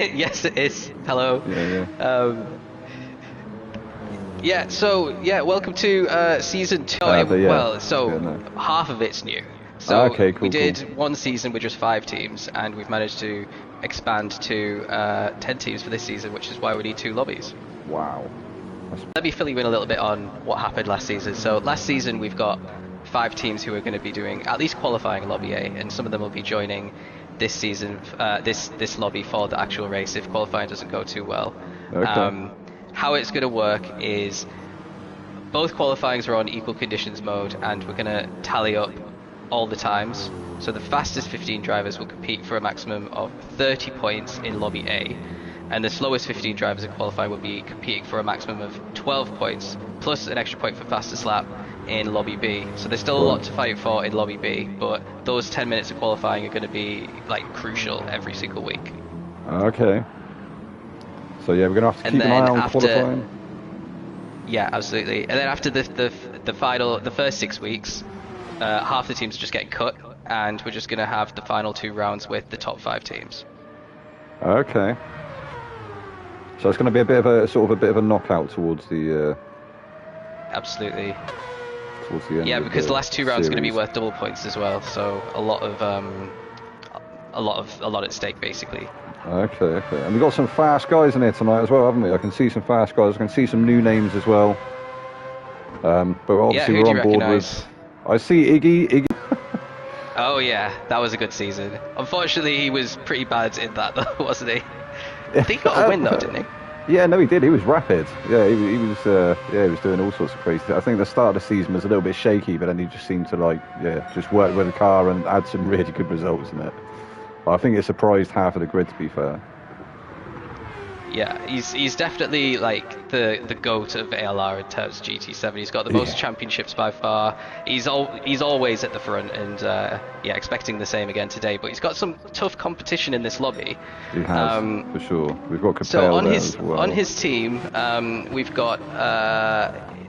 Yes, it is. Hello. Yeah, yeah. Yeah, so, yeah, welcome to season 2. But yeah. Well, so Yeah, no. half of it's new. So Okay, cool, we did cool. one season with just 5 teams, and we've managed to expand to 10 teams for this season, which is why we need 2 lobbies. Wow. Let me fill you in a little bit on what happened last season. So last season we've got 5 teams who are going to be doing at least qualifying lobby A, and some of them will be joining this season, this lobby for the actual race if qualifying doesn't go too well. Okay. How it's going to work is both qualifyings are on equal conditions mode, and we're going to tally up all the times. So the fastest 15 drivers will compete for a maximum of 30 points in lobby A, and the slowest 15 drivers in qualifying will be competing for a maximum of 12 points, plus an extra point for fastest lap in lobby B. So there's still a lot to fight for in lobby B, but those 10 minutes of qualifying are going to be like crucial every single week. Okay. So yeah, we're gonna have to keep an eye on qualifying. Yeah, absolutely. And then after the first 6 weeks, half the teams just get cut, and we're just going to have the final 2 rounds with the top 5 teams. Okay. So it's going to be a bit of a knockout towards the. Absolutely. Towards the end. Yeah, because the last 2 rounds are going to be series. worth double points as well. So a lot at stake basically. Okay, okay. And we've got some fast guys in here tonight as well, haven't we? I can see some fast guys. I can see some new names as well. But obviously who we're do you on board recognise? with. I see Iggy. Oh yeah, that was a good season. Unfortunately, he was pretty bad in that, though, wasn't he? I think he got a win though, didn't he? Yeah, no, he did. He was rapid. Yeah, he was doing all sorts of crazy things. I think the start of the season was a little bit shaky, but then he just seemed to just work with the car and add some really good results in it. I think it surprised half of the grid, to be fair. Yeah, he's definitely like the GOAT of ALR in terms of GT7. He's got the most championships by far. He's always at the front, and expecting the same again today. But he's got some tough competition in this lobby. He has, for sure. We've got Capel So on there his as well. on his team, we've got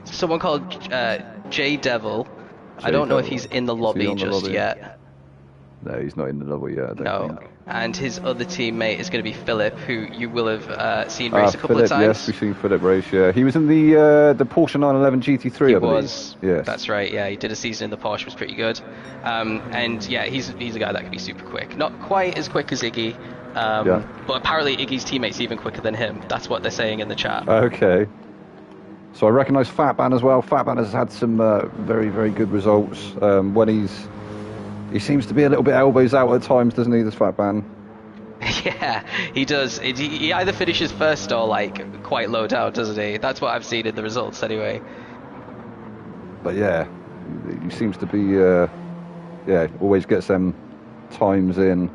someone called J Devil. I don't know if he's in the lobby just yet. No, he's not in the lobby yet, I don't think. And his other teammate is going to be Philip, who you will have seen race a couple Philip, of times. Yes, we've seen Philip race, yeah. He was in the Porsche 911 GT3, I believe. He was. Yes. That's right, yeah. He did a season in the Porsche, was pretty good. And yeah, he's a guy that can be super quick. Not quite as quick as Iggy, but apparently Iggy's teammate's even quicker than him. That's what they're saying in the chat. Okay. So I recognise Fatban as well. Fatban has had some very, very good results when he seems to be a little bit elbows out at times, doesn't he, this Fatban? Yeah, he does. He either finishes first or like quite low down, doesn't he? That's what I've seen in the results anyway. But yeah, he seems to be, always gets them times in,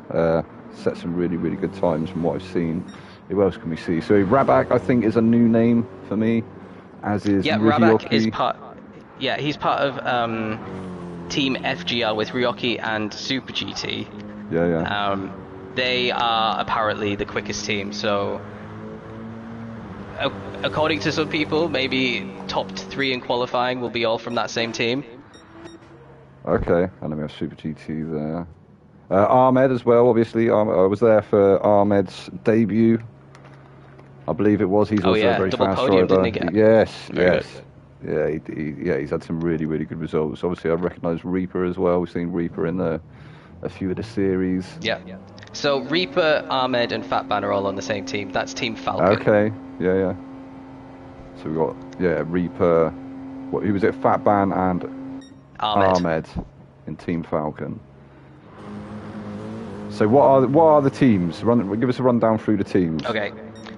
set some really, really good times from what I've seen. Who else can we see? So Rabak, I think, is a new name for me, as is Rabak is part. Yeah, he's part of Team FGL with Ryoki and Super GT. Yeah. They are apparently the quickest team, so according to some people, maybe top 3 in qualifying will be all from that same team. Okay, and then we have Super GT there. Ahmed as well, obviously. I was there for Ahmed's debut. I believe it was. He's also a very double fast podium, driver. Didn't he? Yes. Good. Yeah, he's had some really, really good results. Obviously, I recognise Reaper as well. We've seen Reaper in a few of the series. Yeah. So Reaper, Ahmed, and Fatban are all on the same team. That's Team Falcon. Okay. Yeah. So we got Reaper. Who was it? Fatban and Ahmed in Team Falcon. So what are the teams? Give us a rundown through the teams. Okay.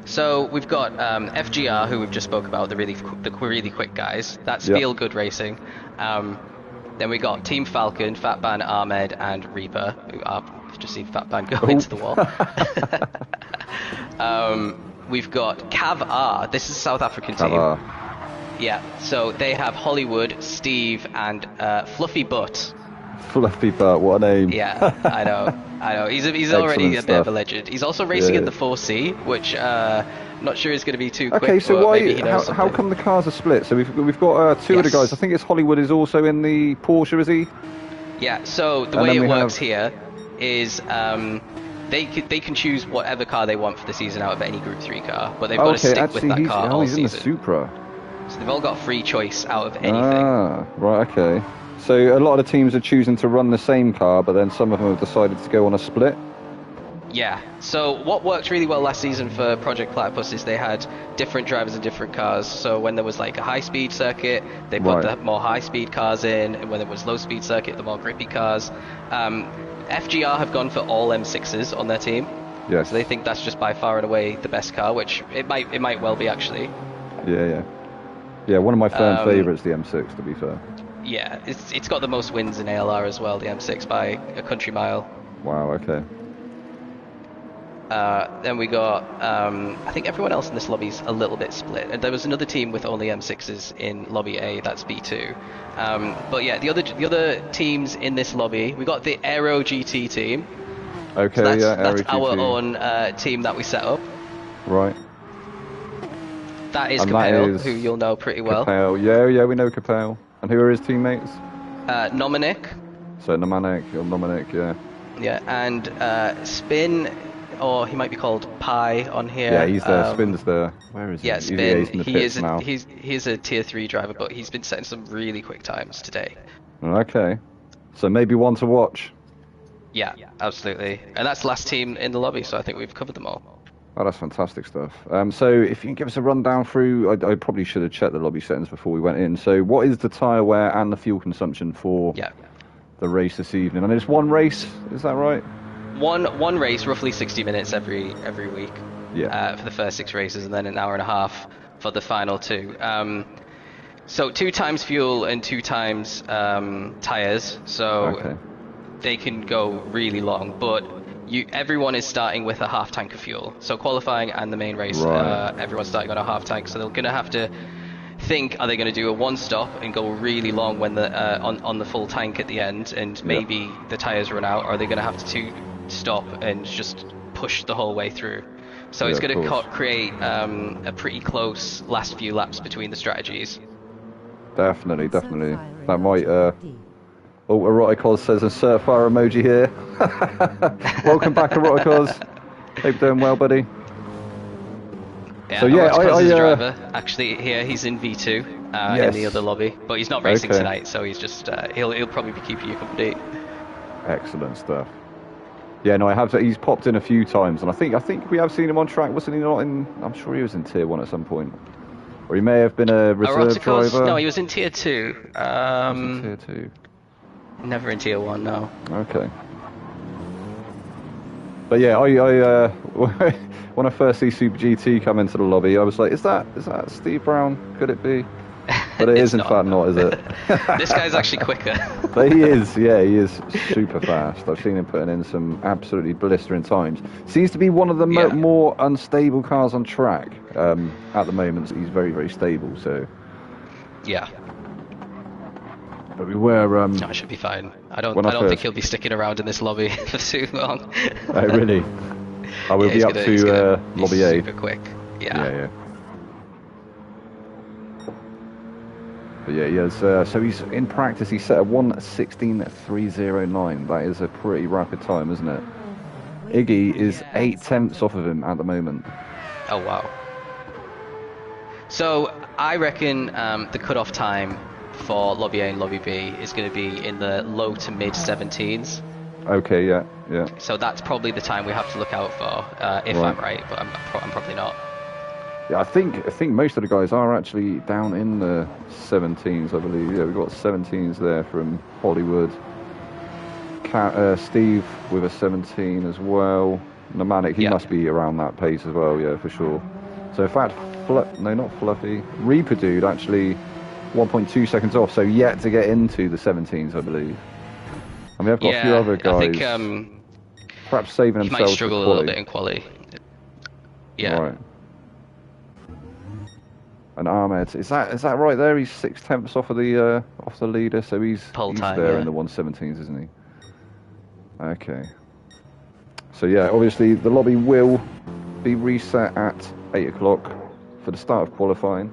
So we've got FGR, who we've just spoke about, the really quick guys. That's Feel Good Racing. Then we got Team Falcon, Fatban, Ahmed, and Reaper, who are just seen Fatban go into the wall. We've got Cav R. This is a South African team. Yeah. So they have Hollywood, Steve, and Fluffy Butt. Fluffy Butt, what a name. Yeah, I know. He's already a bit of a legend. He's also racing in the 4C, which not sure is going to be too quick. Okay, so how come the cars are split? So we've got two of the guys. I think it's Hollywood is also in the Porsche, is he? Yeah. So the way it works here is they can choose whatever car they want for the season out of any Group 3 car, but they've Oh, got to okay, stick actually, with that car all he's in the season. Supra. So they've all got free choice out of anything. Ah, right, okay. So a lot of the teams are choosing to run the same car, but then some of them have decided to go on a split. Yeah, so what worked really well last season for Project Platypus is they had different drivers and different cars. So when there was like a high-speed circuit, they put the more high-speed cars in, and when there was low-speed circuit, the more grippy cars. FGR have gone for all M6s on their team. Yes. So they think that's just by far and away the best car, which it might well be actually. Yeah, one of my fan favourites, the M6, to be fair. Yeah, it's got the most wins in ALR as well, the M6 by a country mile. Wow, okay. Then we got, I think everyone else in this lobby's a little bit split. And there was another team with only M6s in lobby A, that's B2. But yeah, the other teams in this lobby, we got the Aero GT team. Okay, so that's, yeah, that's Aero our GT. own team that we set up. Right. That is And Capel, that is who you'll know pretty well. Capel, yeah, we know Capel. And who are his teammates? Nominic. So Nominic, yeah. Yeah, and Spin, or he might be called Pi on here. Yeah, he's there. Spin's there. Where is he? Yeah, Spin. He's in the pits now. He's a tier 3 driver, but he's been setting some really quick times today. Okay, so maybe one to watch. Yeah, absolutely. And that's the last team in the lobby, so I think we've covered them all. Oh, that's fantastic stuff. So if you can give us a rundown through, I probably should have checked the lobby settings before we went in. So what is the tyre wear and the fuel consumption for the race this evening? And it's one race, is that right? One race, roughly 60 minutes every week. Yeah. For the first 6 races, and then an hour and a half for the final 2. So 2 times fuel and 2 times tyres. So they can go really long, but everyone is starting with a half tank of fuel. So qualifying and the main race, everyone's starting on a half tank. So they're going to have to think: are they going to do a one stop and go really long when the on the full tank at the end, and maybe the tyres run out? Or are they going to have to stop and just push the whole way through? So it's going to create a pretty close last few laps between the strategies. Definitely. That might. Eroticos says a surfire emoji here. Welcome back, Eroticos. Hope you're doing well, buddy. Yeah, so yeah, I driver. Actually, here he's in V2 in the other lobby, but he's not racing tonight, so he's just he'll probably be keeping you company. Excellent stuff. Yeah, no, I have. He's popped in a few times, and I think we have seen him on track. Wasn't he not in? I'm sure he was in Tier 1 at some point, or he may have been a reserve driver. No, he was in Tier 2. Tier 2. Never in Tier 1, no. Okay. But yeah, I when I first see Super GT come into the lobby, I was like, is that Steve Brown? Could it be? But it is in fact not, is it? This guy's actually quicker. But he is super fast. I've seen him putting in some absolutely blistering times. Seems to be one of the more unstable cars on track at the moment. He's very, very stable, so... Yeah. But we were... No, I should be fine. I don't think he'll be sticking around in this lobby for too long. Oh, really? I will be up to lobby A. Super quick. Yeah. But yeah, he has, so he's in practice. He set a 1:16.309. That is a pretty rapid time, isn't it? Iggy is 8/10 off of him at the moment. Oh wow! So I reckon the cutoff time for lobby A and lobby B is going to be in the low to mid 17s. Okay, yeah. So that's probably the time we have to look out for, if I'm right, but I'm probably not. Yeah, I think most of the guys are actually down in the 17s, I believe. Yeah, we've got 17s there from Hollywood. Steve with a 17 as well. Nomadic, he must be around that pace as well, yeah, for sure. So in fact, not Fluffy. Reaper Dude actually 1.2 seconds off, so yet to get into the 17s, I believe. I mean, I've got a few other guys. I think perhaps saving he themselves might struggle a little bit in quali. Yeah. Right. And Ahmed, is that right there? He's 6/10 off of the leader, so he's there in the 117s, isn't he? Okay. So yeah, obviously the lobby will be reset at 8 o'clock for the start of qualifying.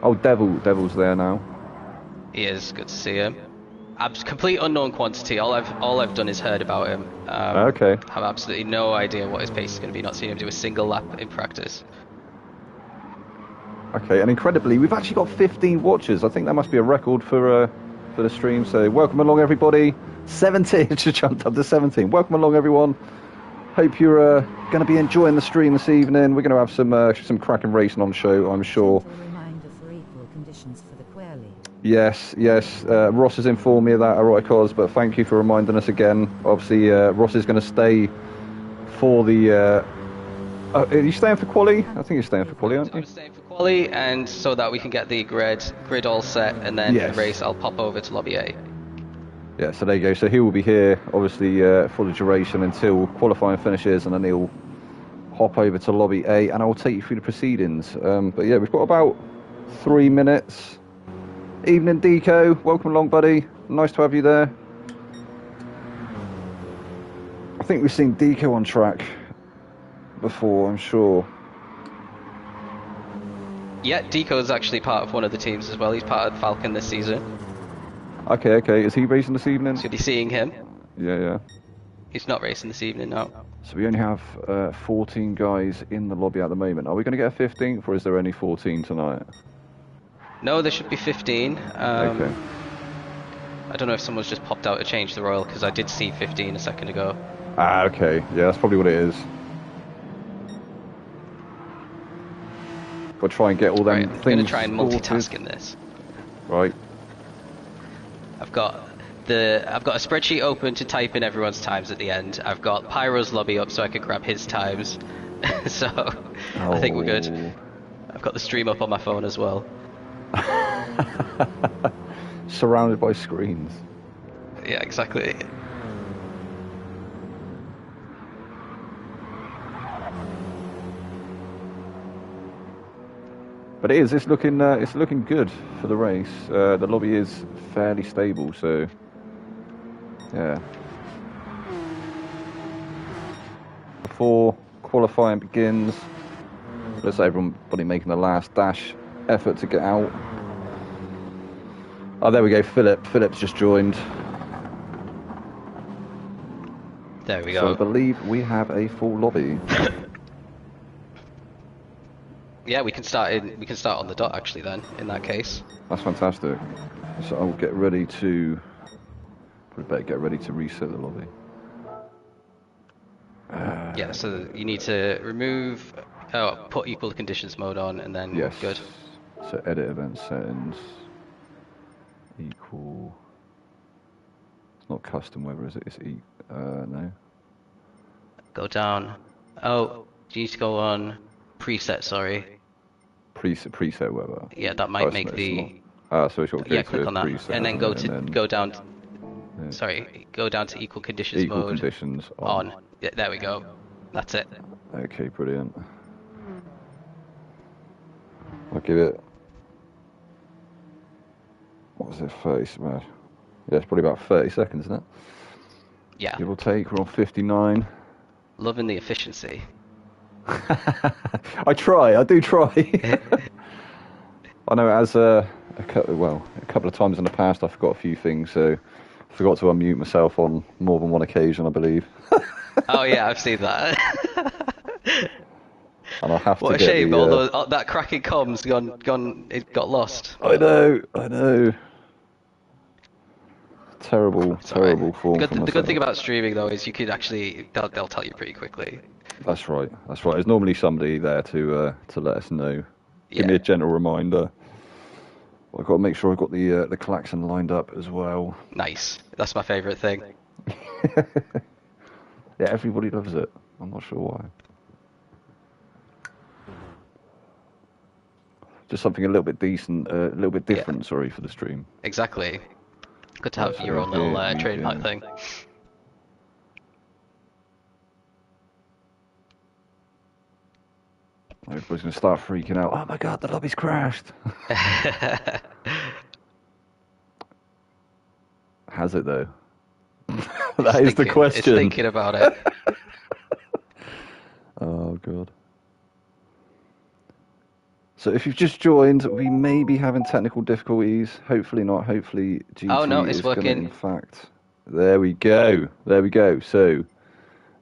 Oh, Devil's there now. He is. Good to see him. complete unknown quantity. All I've done is heard about him. Okay. Have absolutely no idea what his pace is going to be. Not seen him do a single lap in practice. Okay, and incredibly, we've actually got 15 watchers. I think that must be a record for the stream. So welcome along, everybody. 17, just jumped up to 17. Welcome along, everyone. Hope you're going to be enjoying the stream this evening. We're going to have some cracking racing on show, I'm sure. Reminder for equal conditions for the query. Yes. Ross has informed me of that, alright, cause. But thank you for reminding us again. Obviously, Ross is going to stay for the. Are you staying for quali? I think you're staying for quali, aren't you? I'm staying for quali, and so that we can get the grid all set, and then Yes. the race, I'll pop over to lobby A. Yeah, so there you go. So he will be here, obviously, for the duration until qualifying finishes, and then he'll hop over to lobby A, and I'll take you through the proceedings. But yeah, we've got about 3 minutes. Evening, Deco. Welcome along, buddy. Nice to have you there. I think we've seen Deco on track before, I'm sure. Yeah, Deco's actually part of one of the teams as well. He's part of Falcon this season. Okay. Is he racing this evening? So you'll be seeing him. Yeah. He's not racing this evening, no. So we only have 14 guys in the lobby at the moment. Are we going to get a 15th, or is there only 14 tonight? No, there should be 15. Okay. I don't know if someone's just popped out to change the royal, because I did see 15 a second ago. Okay. Yeah, that's probably what it is. We'll try and get all them Right, things I'm going to try and sorted. multitask in this. Right. I've got a spreadsheet open to type in everyone's times at the end. I've got Pyro's lobby up so I can grab his times. So I think we're good. I've got the stream up on my phone as well. Surrounded by screens. Yeah, exactly. But it's looking good for the race. The lobby is fairly stable, so yeah. Before qualifying begins, let's say everybody making the last dash effort to get out. Oh, there we go. Philip's just joined. There we So go. I believe we have a full lobby. Yeah, we can start on the dot actually then, in that case. That's fantastic. So I'll get ready to. Probably better get ready to reset the lobby. Yeah, so you need to put equal conditions mode on, and then Yes. good. So edit event settings. Equal. It's not custom weather, is it? It's no. Go down. Oh, you need to go on preset, sorry. Preset weather. Yeah, that might make it's the... not. So it's got Yeah, click on that, preset, and then go down. yeah. Sorry, go down to equal conditions Equal mode. conditions On. Yeah, there we go. That's it. Okay, brilliant. I'll give it. What was it? 30. Well, yeah, it's probably about 30 seconds, isn't it? Yeah. Give or take. We're on 59. Loving the efficiency. I do try. I know as a couple of times in the past I forgot a few things, so I forgot to unmute myself on more than one occasion, I believe. Oh yeah, I've seen that. And I have What to a get shame! the, All that cracking comms it got lost. I know. Terrible It's all right. form. The good thing about streaming though is you could actually they'll tell you pretty quickly. That's right. There's normally somebody there to let us know. Give me Yeah. a gentle reminder. I've got to make sure I've got the klaxon lined up as well. Nice. That's my favourite thing. Yeah, everybody loves it. I'm not sure why. Just something a little bit decent, a little bit different. Sorry for the stream. Exactly. Good to have That's your own okay, little trademark yeah. thing. Everybody's going to start freaking out. Oh my god, the lobby's crashed. Has it though? That is the question. It's thinking about it. Oh god. So if you've just joined, we may be having technical difficulties. Hopefully not. Hopefully GT Oh, no, it's is going to, working. in fact... There we go. There we go. So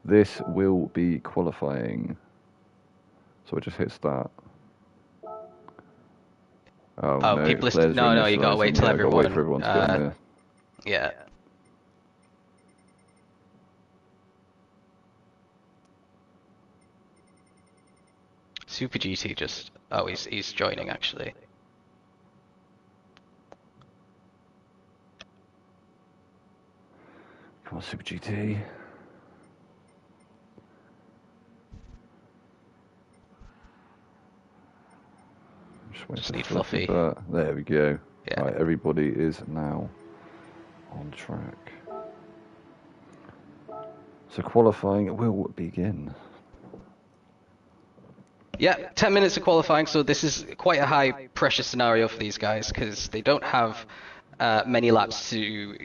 this will be qualifying. So we'll just hit start. Oh, Oh, no. people are Players are no, you gotta wait initialising. till Yeah, everyone. gotta wait for everyone to get in there. Yeah. Super GT just... Oh, he's joining, actually. Come on, Super GT. Just need Fluffy. There we go. Yeah. Right, everybody is now on track. So qualifying will begin. Yeah, 10 minutes of qualifying, so this is quite a high pressure scenario for these guys because they don't have many laps to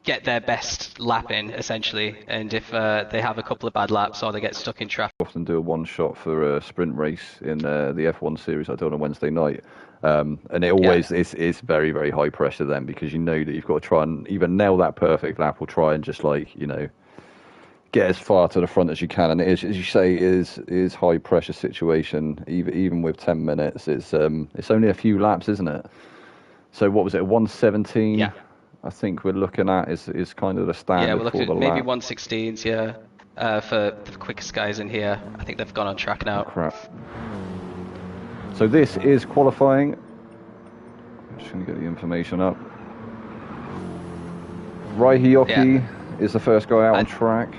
get their best lap in, essentially. And if they have a couple of bad laps or they get stuck in traffic... Often do a one-shot for a sprint race in the F1 series I do on a Wednesday night. And it always is very, very high pressure then because you know that you've got to try and either nail that perfect lap or try and just like, you know, get as far to the front as you can. And it is, as you say, is high pressure situation. Even with 10 minutes, it's only a few laps, isn't it? So what was it, 117? Yeah. I think we're looking at is kind of the standard. Yeah, we're looking for the at maybe lap. 116s, yeah, for the quickest guys in here. I think they've gone on track now. Oh, crap. So this is qualifying. I'm just going to get the information up. Rai Hioki is the first guy out on track.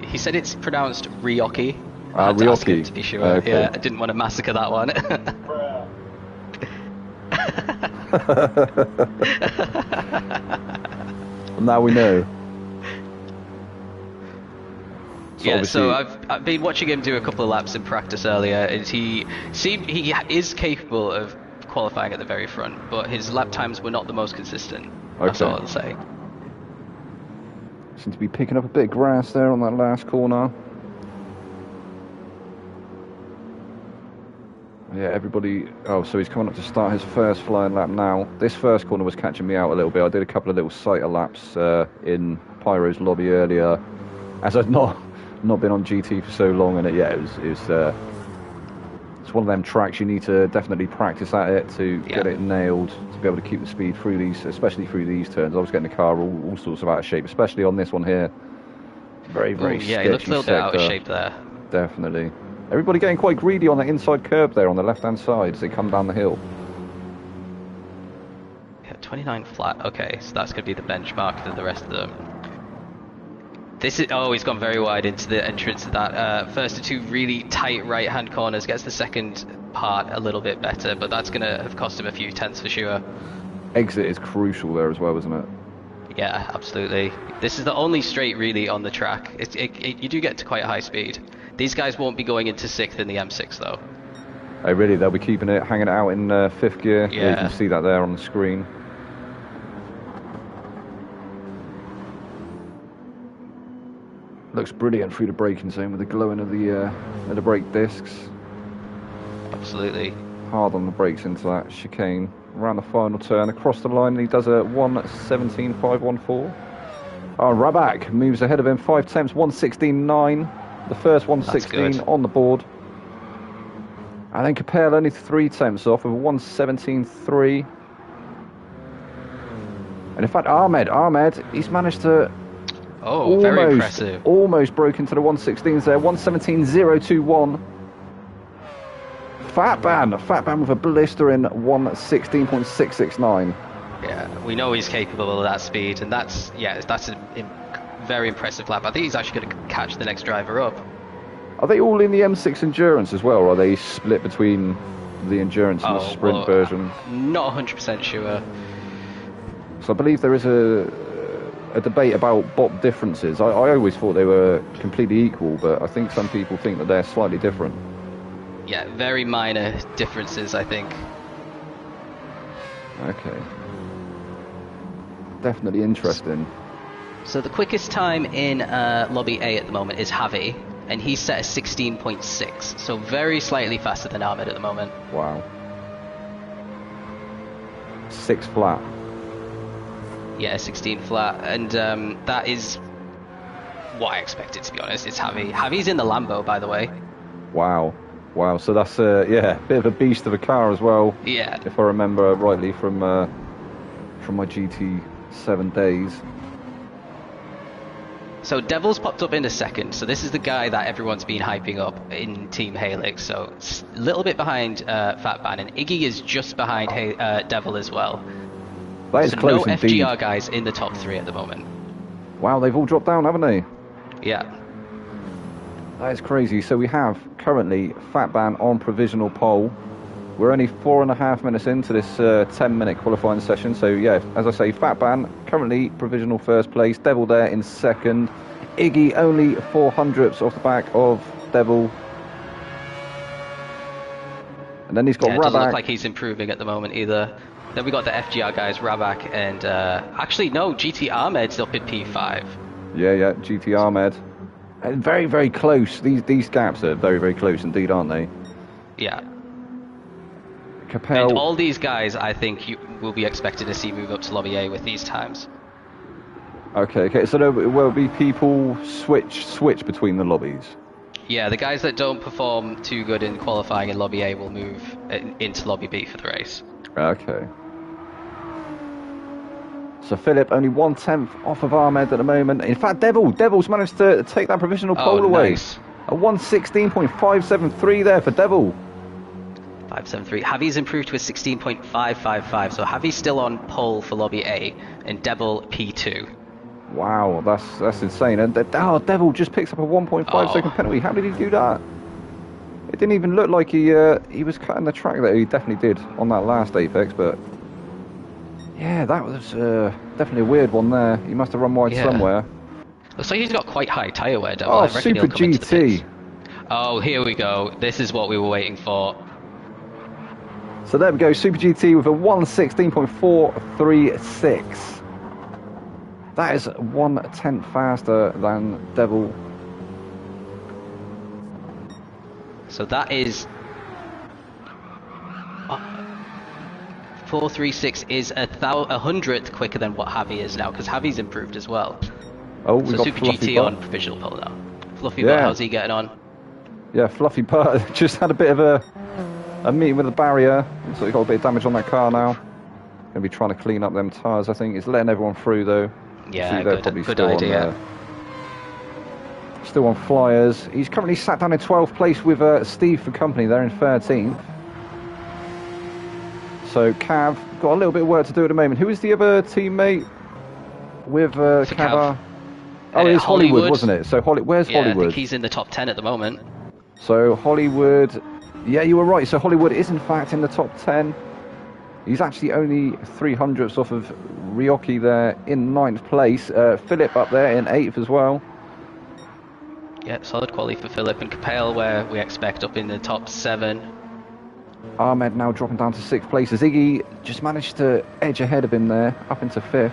He said it's pronounced Ryoki. I had to ask him to be sure. Okay. Yeah, I didn't want to massacre that one. Well, now we know. Yeah, so I've been watching him do a couple of laps in practice earlier, and he is capable of qualifying at the very front, but his lap times were not the most consistent. That's all I'll say. Seems to be picking up a bit of grass there on that last corner. Yeah, everybody... Oh, so he's coming up to start his first flying lap now. This first corner was catching me out a little bit. I did a couple of little sighter laps in Pyro's lobby earlier, as I've not been on GT for so long, and it's one of them tracks you need to definitely practice at it to get it nailed, to be able to keep the speed through these, especially through these turns. I was getting the car all sorts of out of shape, especially on this one here. Very, very sketchy. Yeah, he looked a little bit out of shape there. Definitely. Everybody getting quite greedy on that inside curb there on the left-hand side as they come down the hill. Yeah, 29 flat. Okay, so that's going to be the benchmark for the rest of them. This is... Oh, he's gone very wide into the entrance of that. First of two really tight right-hand corners. Gets the second part a little bit better, but that's going to have cost him a few tenths for sure. Exit is crucial there as well, isn't it? Yeah, absolutely. This is the only straight really on the track. You do get to quite a high speed. These guys won't be going into 6th in the M6 though. Oh really? They'll be keeping it, hanging it out in 5th gear? Yeah. You can see that there on the screen. Looks brilliant through the braking zone with the glowing of the brake discs. Absolutely. Hard on the brakes into that chicane. Around the final turn, across the line, and he does a 1:17.514. Oh, Rabak moves ahead of him, 5 tenths, 1:16.9. The first 1:16 on the board. And then Capel only 3 tenths off with a 1:17.3. And in fact, Ahmed, he's managed to very impressive. Almost broke into the 1:16s there, 1:17.021. Fat Ban with a blistering 1:16.669. Yeah, we know he's capable of that speed, and that's a very impressive lap. I think he's actually going to catch the next driver up. Are they all in the M6 Endurance as well, or are they split between the Endurance and the Sprint version? Not 100% sure. So I believe there is a debate about bot differences. I always thought they were completely equal, but I think some people think that they're slightly different. Yeah, very minor differences, I think. Okay. Definitely interesting. So the quickest time in Lobby A at the moment is Javi, and he's set at 16.6, so very slightly faster than Ahmed at the moment. Wow. 6 flat. Yeah, 16 flat, and that is what I expected, to be honest. It's Javi. Javi's in the Lambo, by the way. Wow. Wow, so that's yeah, a bit of a beast of a car as well. Yeah. If I remember rightly from my GT7 days. So Devil's popped up in a second. So this is the guy that everyone's been hyping up in Team Helix. So it's a little bit behind Fatban, and Iggy is just behind Devil as well. That is so close no indeed. FGR guys in the top 3 at the moment. Wow, they've all dropped down, haven't they? Yeah. That is crazy. So we have currently Fatban on provisional pole. We're only 4.5 minutes into this 10-minute qualifying session. So yeah, as I say, Fatban currently provisional first place. Devil there in second. Iggy only 400ths off the back of Devil. And then he's got It doesn't Rabak. look like he's improving at the moment either. Then we got the FGR guys, Rabak, and actually no, GT Ahmed's up in P5. Yeah, GT Ahmed. And very, very close. These gaps are very, very close indeed, aren't they? Yeah. Capel. And all these guys, I think you will be expected to see move up to Lobby A with these times. Okay. So there will be people switch between the lobbies. Yeah, the guys that don't perform too good in qualifying in Lobby A will move into Lobby B for the race. Okay. So Philip only 1/10 off of Ahmed at the moment. In fact, Devil's managed to take that provisional pole away. Nice. A 1:16.573 there for Devil. 573. Javi's improved to a 16.555, so Javi's still on pole for Lobby A, and Devil P2. Wow, that's insane. And Devil just picks up a 1.5 second penalty. How did he do that? It didn't even look like he was cutting the track that he definitely did on that last Apex, but yeah, that was definitely a weird one there. He must have run wide somewhere. Looks like he's got quite high tyre wear, Devil. Oh, I reckon Super he'll come into the pits. GT. Oh, here we go. This is what we were waiting for. So there we go, Super GT with a 1:16.436. That is 1/10 faster than Devil. So that is 436 is a 100th quicker than what Javi is now, because Javi's improved as well. Oh, we So got Super Fluffy GT Butt. on provisional pole now. Fluffy Butt, how's he getting on? Yeah, Fluffy Butt just had a bit of a meeting with the barrier. So he got a bit of damage on that car now. Gonna be trying to clean up them tyres, I think. He's letting everyone through though. Yeah, See, they're probably good still idea. Still on flyers. He's currently sat down in 12th place with Steve for company there in 13th. So Cav got a little bit of work to do at the moment. Who is the other teammate with Cav? Oh, it's Hollywood, wasn't it? So where's Yeah, Hollywood? I think he's in the top 10 at the moment. So Hollywood, yeah, you were right. So Hollywood is in fact in the top 10. He's actually only 300ths off of Ryoki there in 9th place. Philip up there in 8th as well. Yeah, solid quality for Philip, and Capel, where we expect up in the top 7. Ahmed now dropping down to 6th place as Iggy just managed to edge ahead of him there, up into 5th.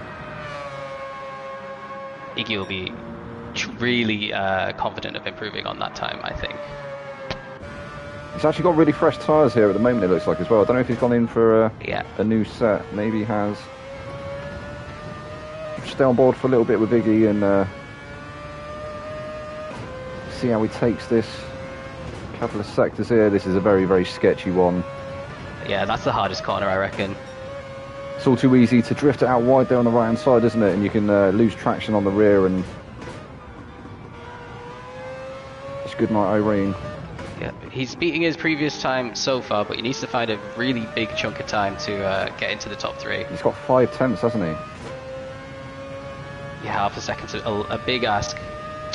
Iggy will be really confident of improving on that time, I think. He's actually got really fresh tyres here at the moment, it looks like, as well. I don't know if he's gone in for Yeah. a new set. Maybe he has. Stay on board for a little bit with Iggy and see how he takes this. Couple of sectors here. This is a very, very sketchy one. Yeah, that's the hardest corner, I reckon. It's all too easy to drift it out wide there on the right hand side, isn't it? And you can lose traction on the rear, and it's good night, Irene. Yeah, he's beating his previous time so far, but he needs to find a really big chunk of time to get into the top 3. He's got 5/10, hasn't he? Yeah, half a second, so a big ask.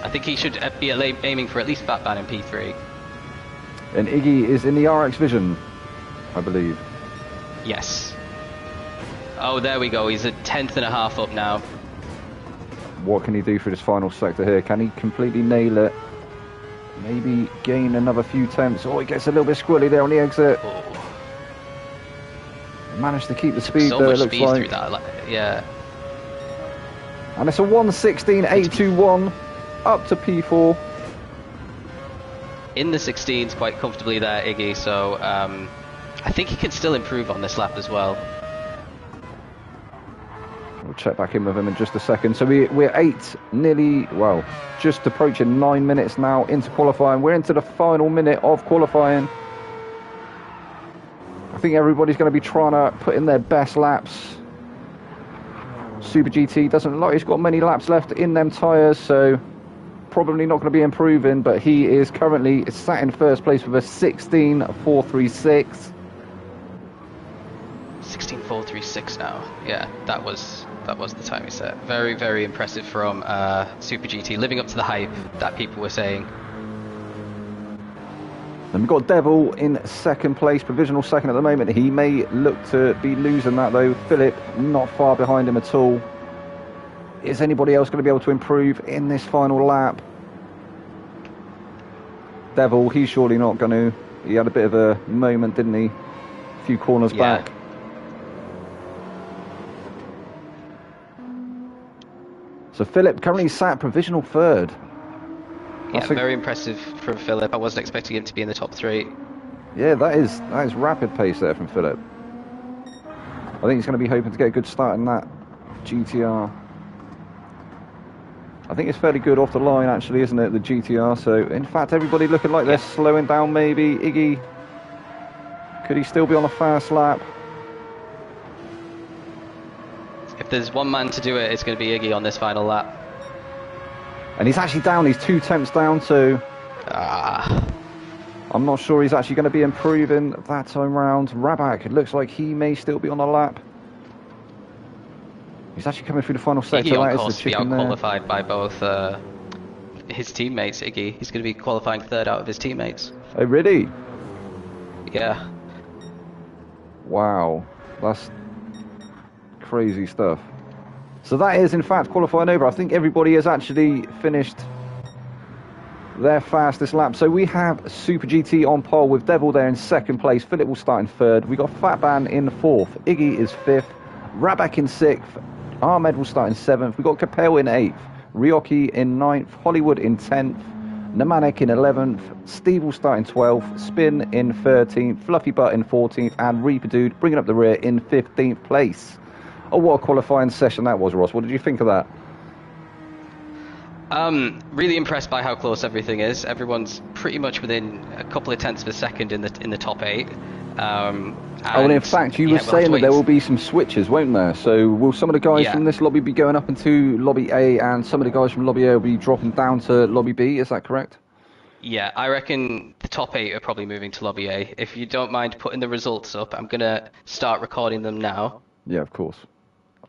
I think he should be aiming for at least Fatban in P3. And Iggy is in the RX Vision, I believe. Yes. Oh, there we go. He's a 10th and a half up now. What can he do for this final sector here? Can he completely nail it? Maybe gain another few tenths. Oh, he gets a little bit squirrely there on the exit. Oh. Managed to keep the speed So there, much it looks speed like. through that. Yeah. And it's a 1:16.821 up to P4. In the 16s quite comfortably there, Iggy, so I think he can still improve on this lap as well. check back in with him in just a second. So we're just approaching 9 minutes now into qualifying. We're into the final minute of qualifying. I think everybody's going to be trying to put in their best laps. Super GT doesn't look like he's got many laps left in them tyres, so probably not going to be improving, but he is currently sat in first place with a 16.436. 16.436 now. Yeah, that was the time he set. Very, very impressive from Super GT, living up to the hype that people were saying. And we've got Devil in second place, provisional second at the moment. He may look to be losing that though. Philip not far behind him at all. Is anybody else going to be able to improve in this final lap? Devil, he's surely not going to. He had a bit of a moment, didn't he? A few corners back. So Philip currently sat provisional third. Yeah, very impressive from Philip. I wasn't expecting him to be in the top 3. Yeah, that is rapid pace there from Philip. I think he's going to be hoping to get a good start in that GTR. I think it's fairly good off the line, actually, isn't it, the GTR? So, in fact, everybody looking like they're slowing down, maybe. Iggy, could he still be on a fast lap? If there's one man to do it, it's going to be Iggy on this final lap. And he's actually down, he's 2 tenths down, so I'm not sure he's actually going to be improving that time round. Rabak, it looks like he may still be on the lap. He's actually coming through the final sector. Iggy on course to be out-qualified by both his teammates, Iggy. He's going to be qualifying third out of his teammates. Oh, really? Yeah. Wow, that's crazy stuff. So that is, in fact, qualifying over. I think everybody has actually finished their fastest lap. So we have Super GT on pole with Devil there in second place. Philip will start in third. We got Fatban in fourth. Iggy is fifth. Rabak in sixth. Ahmed will start in seventh. We got Capel in eighth. Ryoki in ninth. Hollywood in 10th. Namanek in 11th. Steve will start in 12th. Spin in 13th. Fluffy Butt in 14th. And Reaper Dude bringing up the rear in 15th place. Oh, what a qualifying session that was, Ross. What did you think of that? Really impressed by how close everything is. Everyone's pretty much within a couple of tenths of a second in the top 8. And in fact, you were saying that there will be some switches, won't there? So will some of the guys from this lobby be going up into lobby A, and some of the guys from lobby A will be dropping down to lobby B? Is that correct? Yeah, I reckon the top 8 are probably moving to lobby A. If you don't mind putting the results up, I'm gonna start recording them now. Yeah, of course.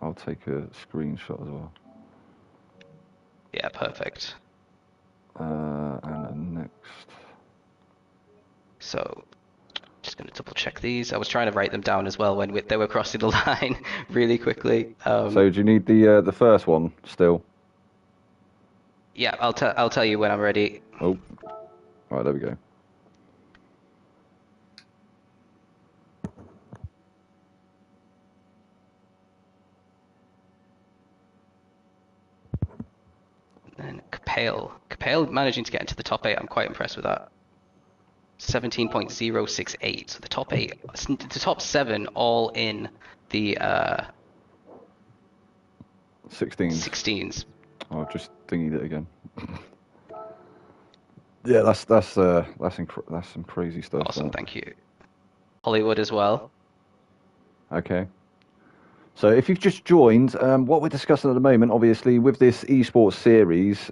I'll take a screenshot as well. Yeah, perfect. And next. So, just going to double check these. I was trying to write them down as well when they were crossing the line really quickly. So do you need the first one still? Yeah, I'll tell you when I'm ready. Oh, right, there we go. And Capel managing to get into the top 8. I'm quite impressed with that. 17.068. So the top 8, the top 7, all in the 16s. Oh, I've just dinged it again. Yeah, that's some crazy stuff. Awesome, thank you. Hollywood as well. Okay. So if you've just joined, what we're discussing at the moment, obviously, with this eSports series,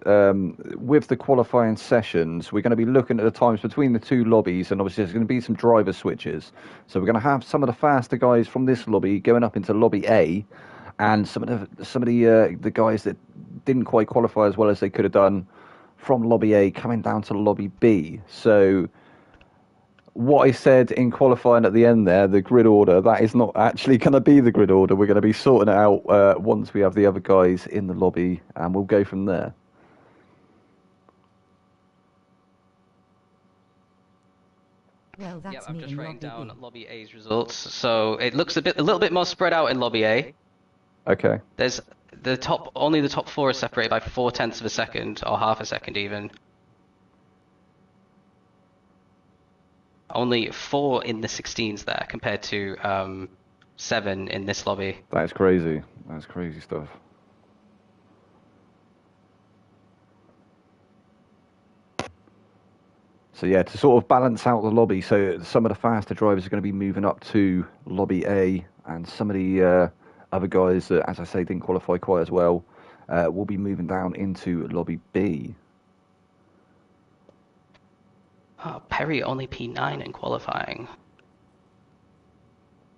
with the qualifying sessions, we're going to be looking at the times between the two lobbies, and obviously there's going to be some driver switches. So we're going to have some of the faster guys from this lobby going up into lobby A, and some of the guys that didn't quite qualify as well as they could have done from lobby A coming down to lobby B. So what I said in qualifying at the end there, the grid order, that is not actually going to be the grid order. We're going to be sorting it out once we have the other guys in the lobby, and we'll go from there. Well, that's Yeah, I'm just writing down B. lobby A's results. So it looks a little bit more spread out in lobby A. Okay. There's only the top 4 are separated by 4 tenths of a second, or half a second even. Only 4 in the 16s there compared to 7 in this lobby. That is crazy. That's crazy stuff. So yeah, to sort of balance out the lobby, so some of the faster drivers are going to be moving up to lobby A, and some of the other guys that, as I say, didn't qualify quite as well, will be moving down into lobby B. Oh, Perry only P9 in qualifying.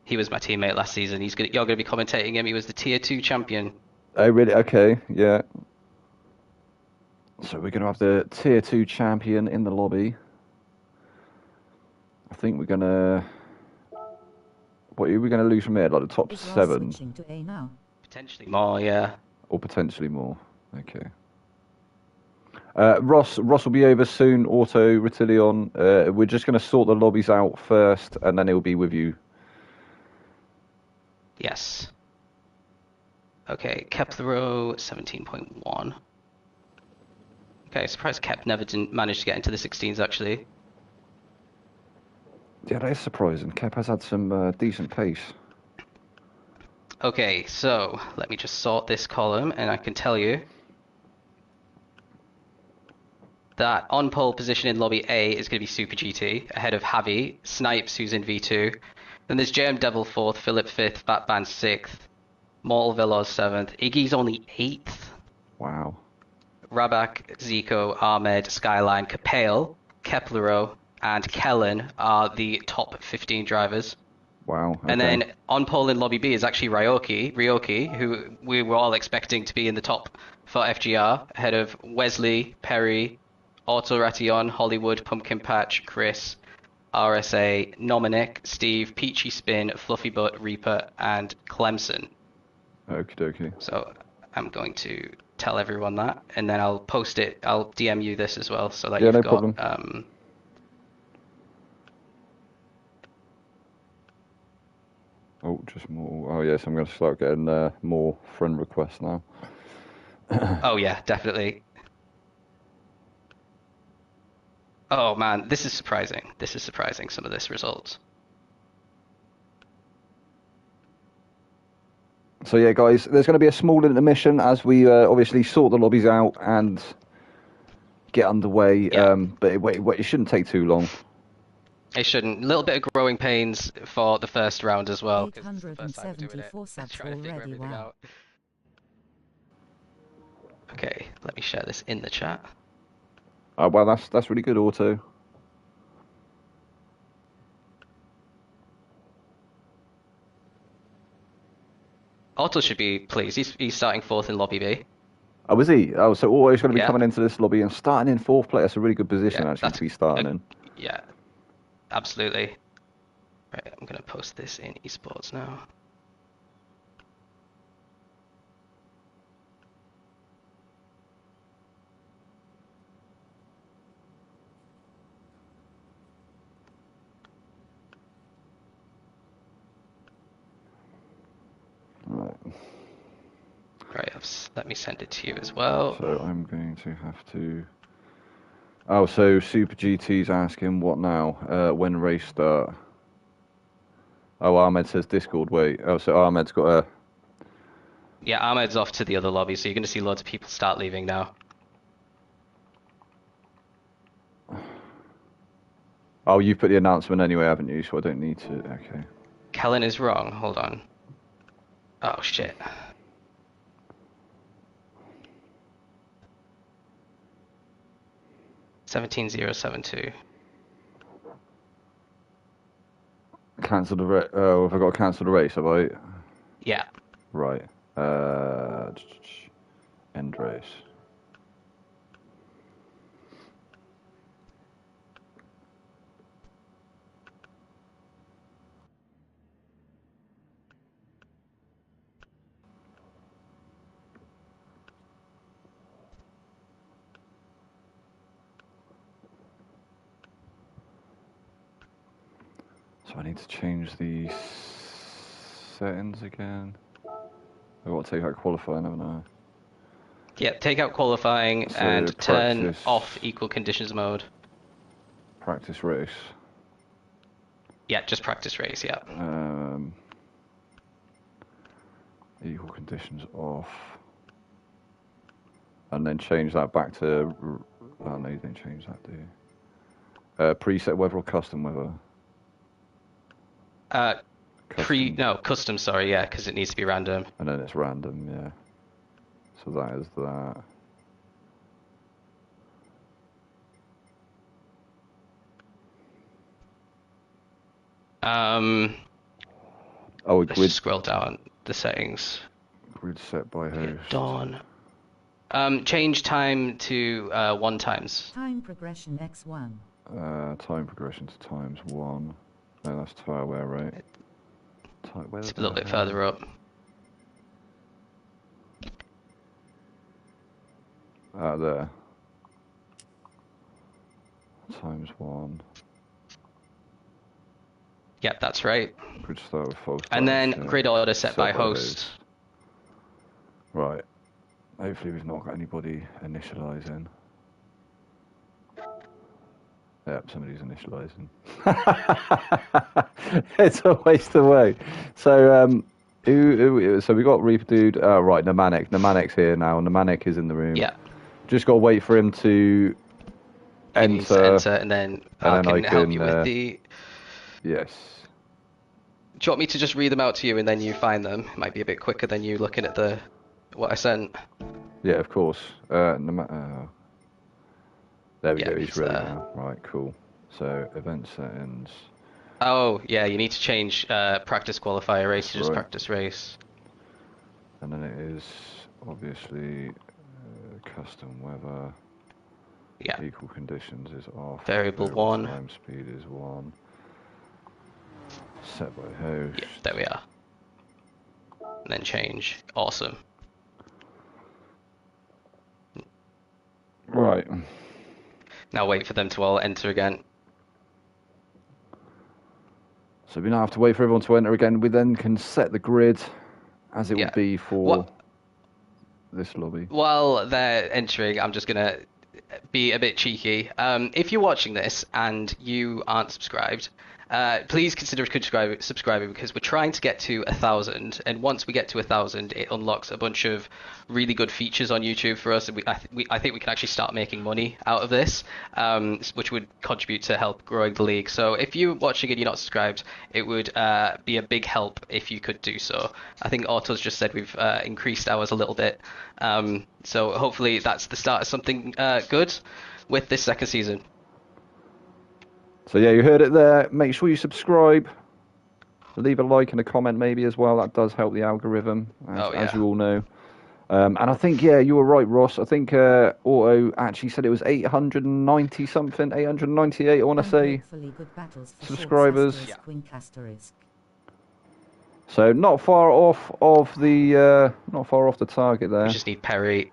He was my teammate last season. You're going to be commentating him. He was the Tier 2 champion. Oh, really? Okay, yeah. So we're going to have the Tier 2 champion in the lobby. I think we're going to... What are we going to lose from here? Like the top Is Ross 7? switching to A now? Potentially more, yeah. Or potentially more. Okay. Ross will be over soon. Auto, Rotillion. We're just going to sort the lobbies out first, and then he'll be with you. Yes. Okay, Kepler 17.1. Okay, surprised Kep never didn't manage to get into the 16s actually. Yeah, that is surprising. Kep has had some decent pace. Okay, so let me just sort this column, and I can tell you that on pole position in lobby A is going to be Super GT, ahead of Javi, Snipes, who's in V2. Then there's JM Devil 4th, Philip 5th, Batman 6th, Mortal Veloz 7th, Iggy's only 8th, Wow. Rabak, Zico, Ahmed, Skyline, Capale, Keplero, and Kellen are the top 15 drivers. Wow. Okay. And then on pole in lobby B is actually Ryoki, who we were all expecting to be in the top for FGR, ahead of Wesley, Perry, Auto Ration, Hollywood, Pumpkin Patch, Chris, RSA, Nominic, Steve, Peachy Spin, Fluffy Butt, Reaper, and Clemson. Okie dokie. So I'm going to tell everyone that, and then I'll post it. I'll DM you this as well, so that Yeah, you've no got. problem. Oh, just more. Oh, yes, I'm going to start getting more friend requests now. Oh yeah, definitely. Oh man, this is surprising. This is surprising, some of this results. So yeah, guys, there's going to be a small intermission as we obviously sort the lobbies out and get underway. Yeah. But it shouldn't take too long. It shouldn't. A little bit of growing pains for the first round as well, because it's the first time we're doing it. 874 subs Trying to figure already, everything wow. out. Okay, let me share this in the chat. Oh, well, that's really good, Auto. Otto should be pleased. He's starting 4th in lobby B. Oh, is he? Oh, so Auto's going to be Yeah. coming into this lobby and starting in 4th place. That's a really good position, Yeah, actually, to be starting in. Yeah, absolutely. Right, I'm going to post this in eSports now. Right. Right, let me send it to you as well. So I'm going to have to... Oh, so Super GT's asking what now? When race start? Oh, Ahmed says Discord, wait. Oh, so Ahmed's got a... Yeah, Ahmed's off to the other lobby, so you're going to see loads of people start leaving now. Oh, you've put the announcement anyway, haven't you? So I don't need to... Okay. Kellen is wrong. Hold on. Oh, shit. $17,072. Cancel the race. Oh, have I got to cancel the race, have I? Yeah. Right. End race. So I need to change the settings again. I've got to take out qualifying, haven't I? Yeah, take out qualifying So and turn practice. off equal conditions mode. Practice race. Yeah, just practice race, yeah. Equal conditions off. And then change that back to... Oh, no, you didn't change that, do you? Preset weather or custom weather? Custom, sorry, yeah, because it needs to be random. And then it's random, yeah. So that is that. Let's just scroll down the settings. Grid set by host. Dawn. Change time to 1 times. Time progression x1. Time progression to times 1. No, that's tire wear rate. It's a little bit further up. There. Times 1. Yep, that's right. Grid start with false. And then grid order set by host. Right. Hopefully we've not got anybody initializing. Yep, somebody's initializing. It's a waste away. So so we got Reaper Dude. Right, Nemanic. Nemanic's here now. Nemanic is in the room. Yeah. Just got to wait for him to enter. And then I can help you with the... Yes. Do you want me to just read them out to you and then you find them? It might be a bit quicker than you looking at what I sent. Yeah, of course. There we go, he's ready there. now. Right, cool. So, event settings. Oh, yeah, you need to change practice qualifier race to just practice race. And then it is, obviously, custom weather. Yeah. Equal conditions is off. Variable 1. Time speed is 1. Set by host. Yeah, there we are. And then change. Awesome. Right. Now wait for them to all enter again. So we now have to wait for everyone to enter again. We then can set the grid as it would be for this lobby. While they're entering, I'm just going to be a bit cheeky. If you're watching this and you aren't subscribed, please consider subscribing because we're trying to get to 1,000, and once we get to 1,000, it unlocks a bunch of really good features on YouTube for us, and I think we can actually start making money out of this, which would contribute to help growing the league. So if you're watching and you're not subscribed, it would be a big help if you could do so. I think Auto's just said we've increased ours a little bit, so hopefully that's the start of something good with this second season. So yeah, you heard it there. Make sure you subscribe. Leave a like and a comment maybe as well. That does help the algorithm, as you all know. And I think, yeah, you were right, Ross. I think Auto actually said it was 890 something, 898, I want to say, subscribers. So not far off of the target there. We just need Perry.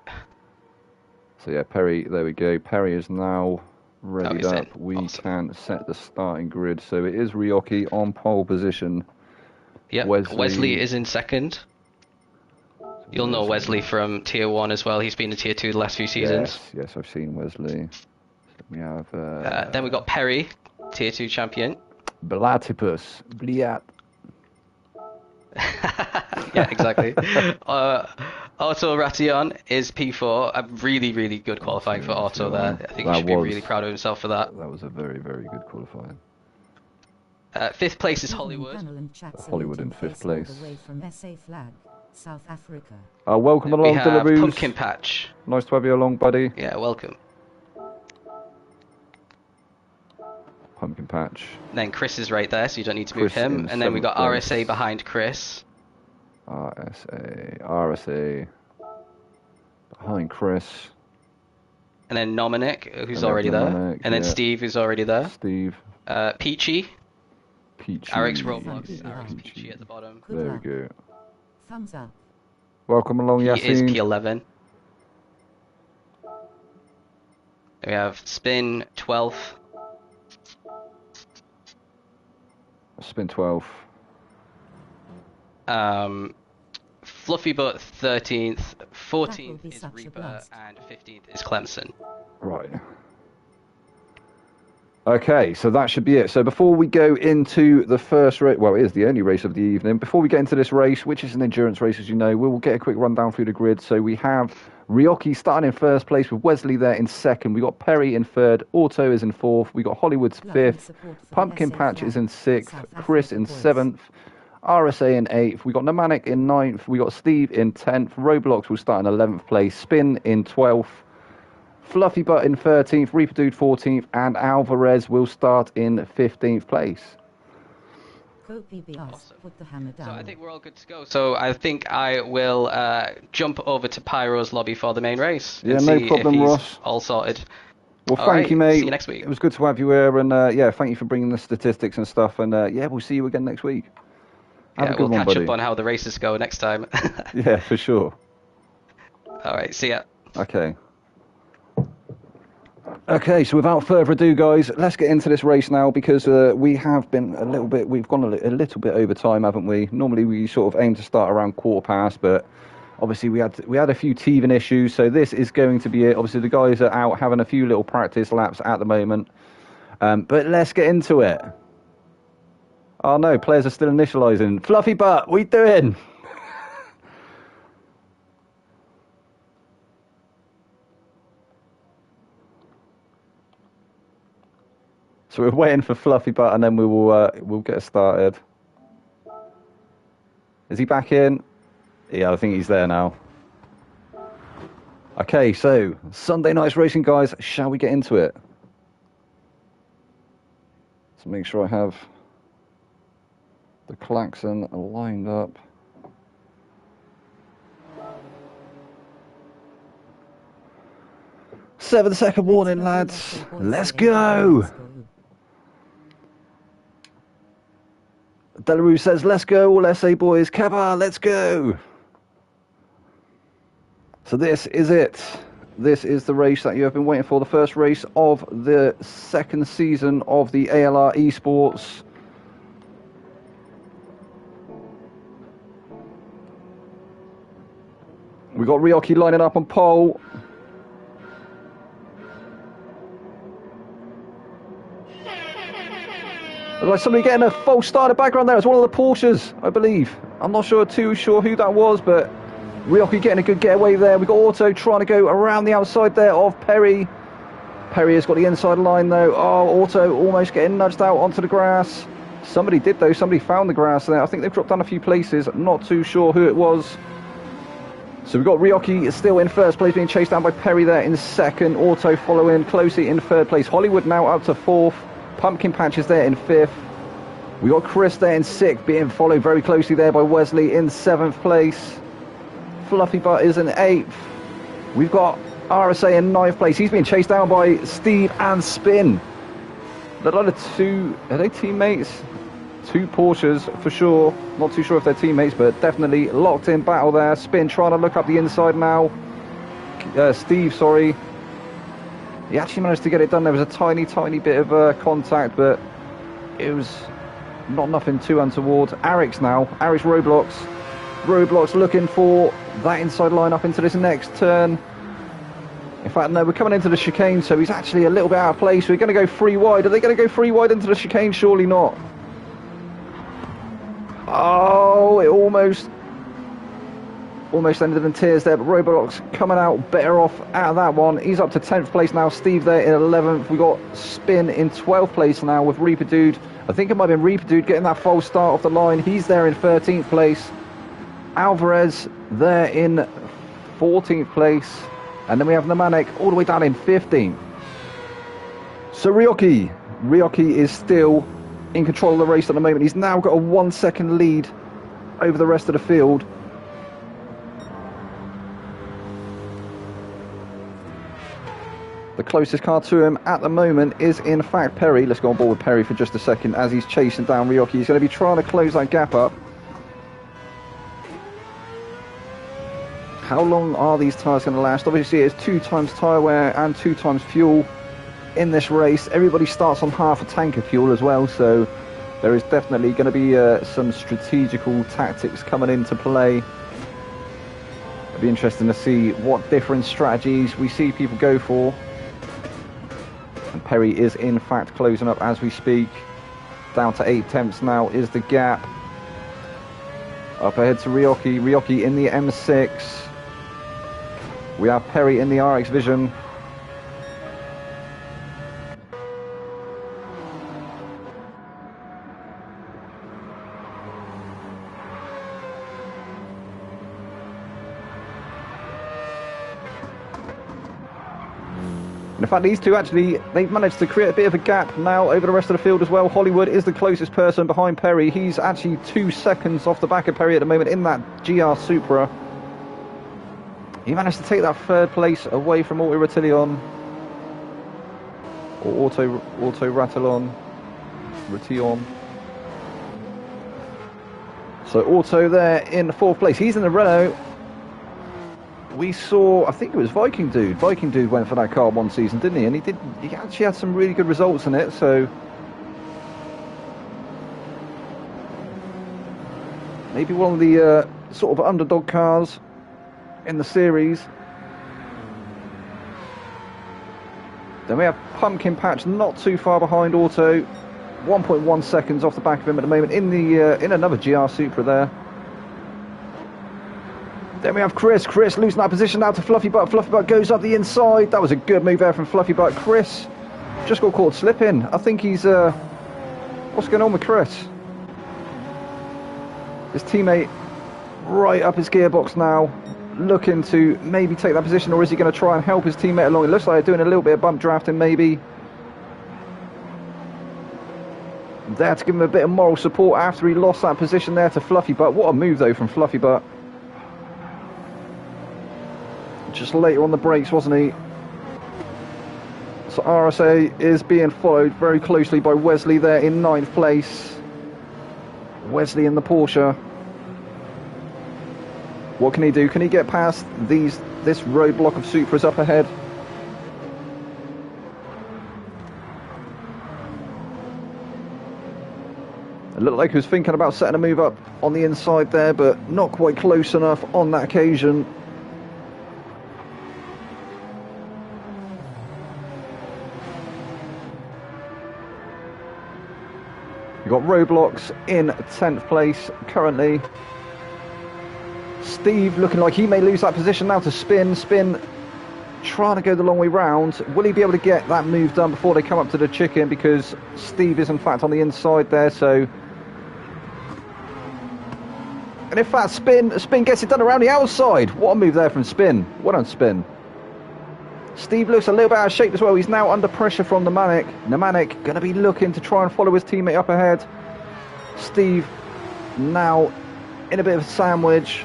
So yeah, Perry, there we go. Perry is now ready up. We awesome. can set the starting grid. So it is Ryoki on pole position. Yep, Wesley is in second. You'll know Wesley from Tier 1 as well. He's been in Tier 2 the last few seasons. Yes, I've seen Wesley. So we have... then we got Perry, Tier 2 champion. Blatipus. Bliat. Yeah, exactly. Otto Ration is P4. A really, really good qualifying for Otto there. I think he should be really proud of himself for that. That was a very, very good qualifying. 5th place is Hollywood. Hollywood in 5th place. Away from SA flag, South Africa. Welcome along, We have Dillaboos. Pumpkin Patch. Nice to have you along, buddy. Yeah, welcome. Pumpkin Patch. And then Chris is right there, so you don't need to move him. And then we got RSA behind Chris. RSA behind Chris. And then Dominic, who's already there. And then Steve, who's already there. Steve. Peachy. Peachy. Eric's Roblox. Eric's Peachy at the bottom. There we go. Thumbs up. Welcome along, Yasin. He is P11. We have Spin 12th. Spin 12. Fluffy Butt 13th, 14th is Reaper, and 15th is Clemson. Right. Okay, so that should be it. So before we go into the first race, well, it is the only race of the evening. Before we get into this race, which is an endurance race, as you know, we will get a quick rundown through the grid. So we have Ryoki starting in first place with Wesley there in second. We got Perry in third. Auto is in fourth. We got Hollywood's fifth. Pumpkin Patch is in sixth. Chris in seventh. RSA in 8th, we got Nemanic in 9th, we got Steve in 10th, Roblox will start in 11th place, Spin in 12th, Fluffy Butt in 13th, Reaper Dude 14th, and Alvarez will start in 15th place. Awesome. Put the hammer down. So I think we're all good to go. So I think I will jump over to Pyro's lobby for the main race. Yeah, and no see problem, if he's Ross. all sorted. Well, thank you, mate. See you next week. It was good to have you here, and yeah, thank you for bringing the statistics and stuff, and yeah, we'll see you again next week. Yeah, we'll catch up on how the races go next time. Yeah, for sure. All right, see ya. Okay. Okay, so without further ado, guys, let's get into this race now because we have been we've gone a little bit over time, haven't we? Normally we sort of aim to start around 15:15, but obviously we had a few teething issues, so this is going to be it. Obviously the guys are out having a few little practice laps at the moment, but let's get into it. Oh no, players are still initializing. Fluffy Butt, what are you doing? So we're waiting for Fluffy Butt, and then we'll get started. Is he back in? Yeah, I think he's there now. Okay, so Sunday night's racing, guys. Shall we get into it? Let's make sure I have the klaxon lined up. Seven-second warning, lads. Let's go. Delarue says, let's go, all SA boys. Kaba, let's go. So this is it. This is the race that you have been waiting for. The first race of the second season of the ALR eSports. We got Ryoki lining up on pole. There's like somebody getting a false start in the background there. It's one of the Porsches, I believe. I'm not too sure who that was, but Ryoki getting a good getaway there. We got Auto trying to go around the outside there of Perry. Perry has got the inside line though. Oh, Auto almost getting nudged out onto the grass. Somebody did though. Somebody found the grass there. I think they've dropped down a few places. Not too sure who it was. So we've got Ryoki still in first place, being chased down by Perry there in second. Auto following closely in third place. Hollywood now up to fourth. Pumpkin Patch is there in fifth. We got Chris there in sixth, being followed very closely there by Wesley in seventh place. Fluffy Butt is in eighth. We've got RSA in ninth place. He's being chased down by Steve and Spin. They're like are they teammates? Two Porsches for sure. Not too sure if they're teammates, but definitely locked in battle there. Spin trying to look up the inside now. Steve, sorry. He actually managed to get it done. There was a tiny bit of contact, but it was nothing too untoward. Arix now. Arix Roblox. Roblox looking for that inside line up into this next turn. In fact, no, we're coming into the chicane, so he's actually a little bit out of place. We're going to go free wide. Are they going to go free wide into the chicane? Surely not. Oh, it almost ended in tears there, but Roblox coming out better off out of that one. He's up to 10th place now. Steve there in 11th. We got Spin in 12th place now with Reaper Dude. I think it might have been Reaper Dude getting that false start off the line. He's there in 13th place. Alvarez there in 14th place. And then we have Nemanic all the way down in 15th. So Ryoki is still in control of the race at the moment. He's now got a 1 second lead over the rest of the field. The closest car to him at the moment is in fact Perry. Let's go on board with Perry for just a second as he's chasing down Ryoki. He's going to be trying to close that gap up. How long are these tyres going to last? Obviously it's 2 times tyre wear and 2 times fuel in this race. Everybody starts on half a tank of fuel as well, so there is definitely going to be some strategical tactics coming into play. It'll be interesting to see what different strategies we see people go for. And Perry is in fact closing up as we speak. Down to 8 tenths now is the gap. Up ahead to Ryoki. Ryoki in the M6. We have Perry in the RX Vision. In fact, these two actually, they've managed to create a bit of a gap now over the rest of the field as well. Hollywood is the closest person behind Perry. He's actually 2 seconds off the back of Perry at the moment in that GR Supra. He managed to take that 3rd place away from Auto Ratillon. Or Auto Ratillon. Ratillon. So Auto there in 4th place. He's in the Renault. We saw, I think it was Viking Dude. Viking Dude went for that car one season, didn't he? And he actually had some really good results in it, so maybe one of the sort of underdog cars in the series. Then we have Pumpkin Patch not too far behind Auto. 1.1 seconds off the back of him at the moment in the in another GR Supra there. Then we have Chris. Chris losing that position now to Fluffy Butt. Fluffy Butt goes up the inside. That was a good move there from Fluffy Butt. Chris just got caught slipping. I think he's... what's going on with Chris? His teammate right up his gearbox now, looking to maybe take that position, or is he going to try and help his teammate along? It looks like they're doing a little bit of bump drafting maybe. There to give him a bit of moral support after he lost that position there to Fluffy Butt. What a move though from Fluffy Butt. Just later on the brakes, wasn't he? So RSA is being followed very closely by Wesley there in 9th place. Wesley in the Porsche. What can he do? Can he get past this roadblock of Supras up ahead? It looked like he was thinking about setting a move up on the inside there, but not quite close enough on that occasion. We've got Roblox in 10th place currently. Steve looking like he may lose that position now to Spin. Spin trying to go the long way round. Will he be able to get that move done before they come up to the chicken? Because Steve is in fact on the inside there, so... And in fact, Spin gets it done around the outside. What a move there from Spin. Well done, Spin. Steve looks a little bit out of shape as well. He's now under pressure from Nemanic. Nemanic going to be looking to try and follow his teammate up ahead. Steve now in a bit of a sandwich.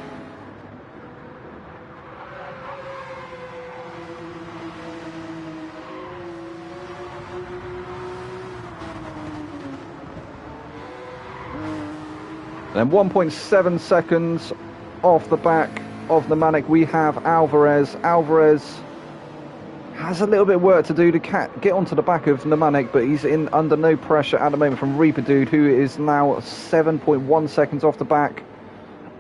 And then 1.7 seconds off the back of Nemanic, we have Alvarez. Alvarez has a little bit of work to do to get onto the back of Nemanic, but he's under no pressure at the moment from Reaper Dude, who is now 7.1 seconds off the back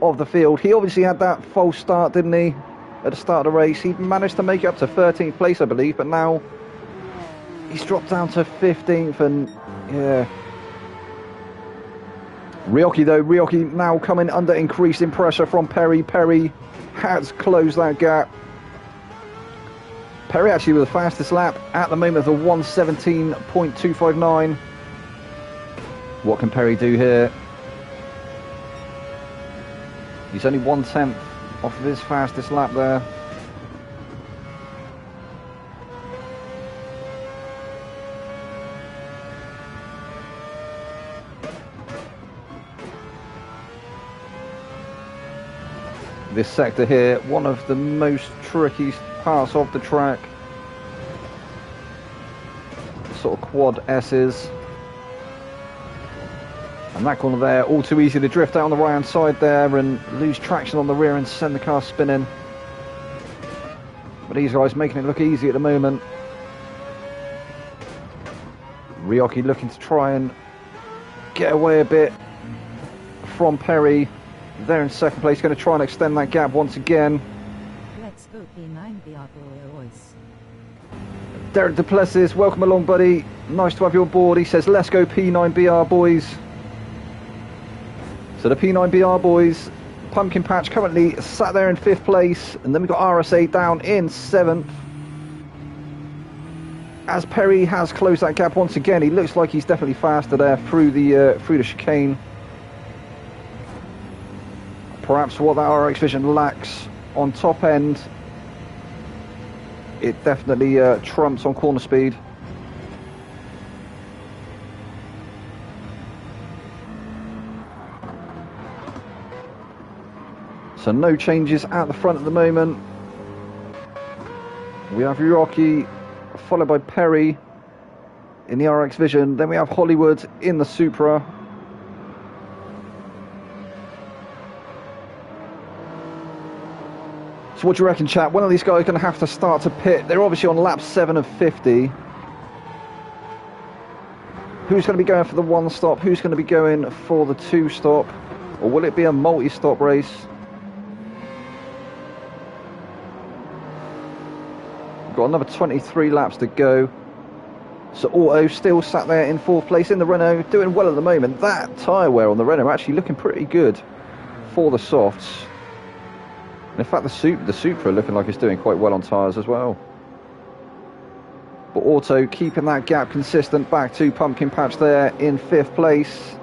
of the field. He obviously had that false start, didn't he, at the start of the race? He managed to make it up to 13th place, I believe, but now he's dropped down to 15th, and yeah. Ryoki though, Ryoki now coming under increasing pressure from Perry. Perry has closed that gap. Perry actually with the fastest lap at the moment of the 1:17.259. What can Perry do here? He's only 1/10 off of his fastest lap there. This sector here, one of the most tricky parts of the track. Sort of quad S's. And that corner there, all too easy to drift out on the right hand side there and lose traction on the rear and send the car spinning. But these guys making it look easy at the moment. Ryoki looking to try and get away a bit from Perry. There in second place, going to try and extend that gap once again. Let's go P9 the Boys. Derek Duplessis, welcome along, buddy. Nice to have you on board. He says, let's go P9BR boys. So the P9BR boys, Pumpkin Patch currently sat there in 5th place, and then we've got RSA down in 7th. As Perry has closed that gap once again, he looks like he's definitely faster there through the chicane. Perhaps what that RX Vision lacks on top end, it definitely trumps on corner speed. So no changes at the front at the moment. We have Rocky, followed by Perry in the RX Vision. Then we have Hollywood in the Supra. So what do you reckon, chat? When are these guys going to have to start to pit? They're obviously on lap 7 of 50. Who's going to be going for the 1 stop? Who's going to be going for the 2 stop? Or will it be a multi-stop race? We've got another 23 laps to go. So Auto still sat there in 4th place in the Renault, doing well at the moment. That tyre wear on the Renault actually looking pretty good for the softs. In fact, the Supra looking like it's doing quite well on tyres as well. But Auto keeping that gap consistent back to Pumpkin Patch there in 5th place.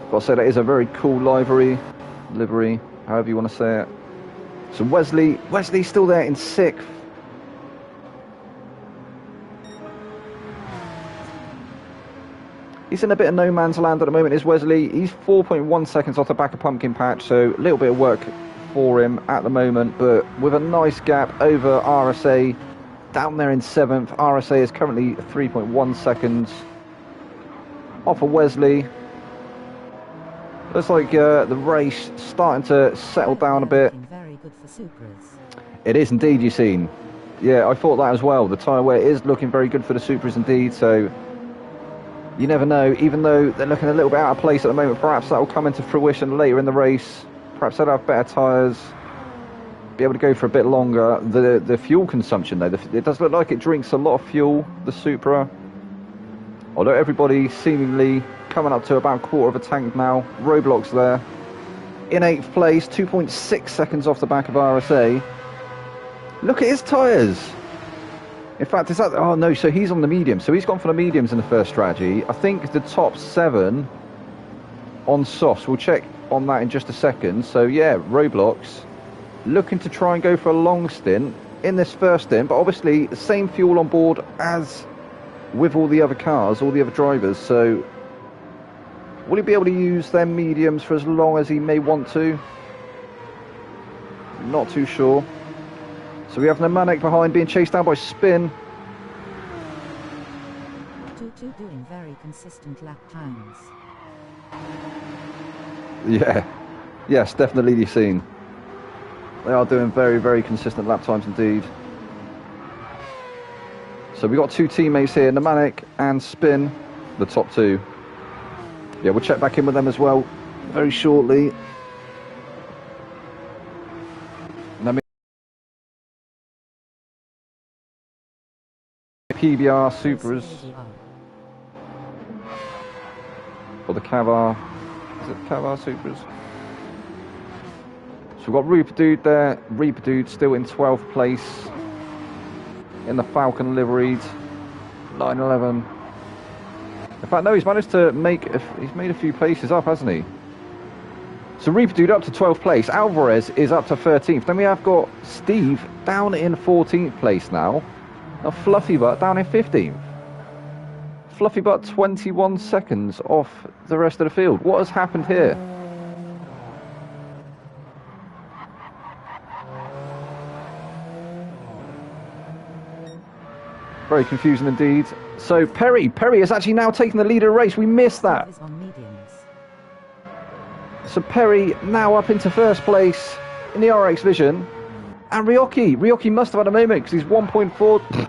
Got to say that is a very cool livery, however you want to say it. So Wesley's still there in 6th. He's in a bit of no man's land at the moment, is Wesley. He's 4.1 seconds off the back of Pumpkin Patch, so a little bit of work for him at the moment, but with a nice gap over RSA down there in 7th. RSA is currently 3.1 seconds off of Wesley. Looks like the race starting to settle down a bit. Very good for Supras. It is indeed, you've seen. Yeah, I thought that as well. The tyre wear is looking very good for the Supras indeed, so you never know. Even though they're looking a little bit out of place at the moment, perhaps that will come into fruition later in the race. Perhaps they'll have better tyres, be able to go for a bit longer. The fuel consumption, though, it does look like it drinks a lot of fuel, the Supra. Although everybody seemingly coming up to about a quarter of a tank now. Roblox there in 8th place, 2.6 seconds off the back of RSA. Look at his tyres. In fact, is that... Oh, no, so he's on the medium. So he's gone for the mediums in the first strategy. I think the top 7 on softs. We'll check on that in just a second. So, yeah, Roblox looking to try and go for a long stint in this first stint. But obviously, the same fuel on board as with all the other cars, all the other drivers. So, will he be able to use their mediums for as long as he may want to? Not too sure. So we have Nemanic behind, being chased down by Spin. Two doing very consistent lap times. Yeah, yes, definitely you've seen. They are doing very, very consistent lap times indeed. So we've got 2 teammates here, Nemanic and Spin, the top 2. Yeah, we'll check back in with them as well very shortly. PBR Supras, or the Cavar, is it Cavar Supras? So we've got Reaper Dude there, Reaper Dude still in 12th place in the Falcon liveried 911. In fact, no, he's managed to he's made a few places up, hasn't he? So Reaper Dude up to 12th place, Alvarez is up to 13th, then we have got Steve down in 14th place now. Now Fluffy Butt down in 15th. Fluffy Butt 21 seconds off the rest of the field. What has happened here? Very confusing indeed. So Perry is actually now taking the lead of the race. We missed that. So Perry now up into first place in the RX Vision. And Ryoki must have had a moment because he's 1.4.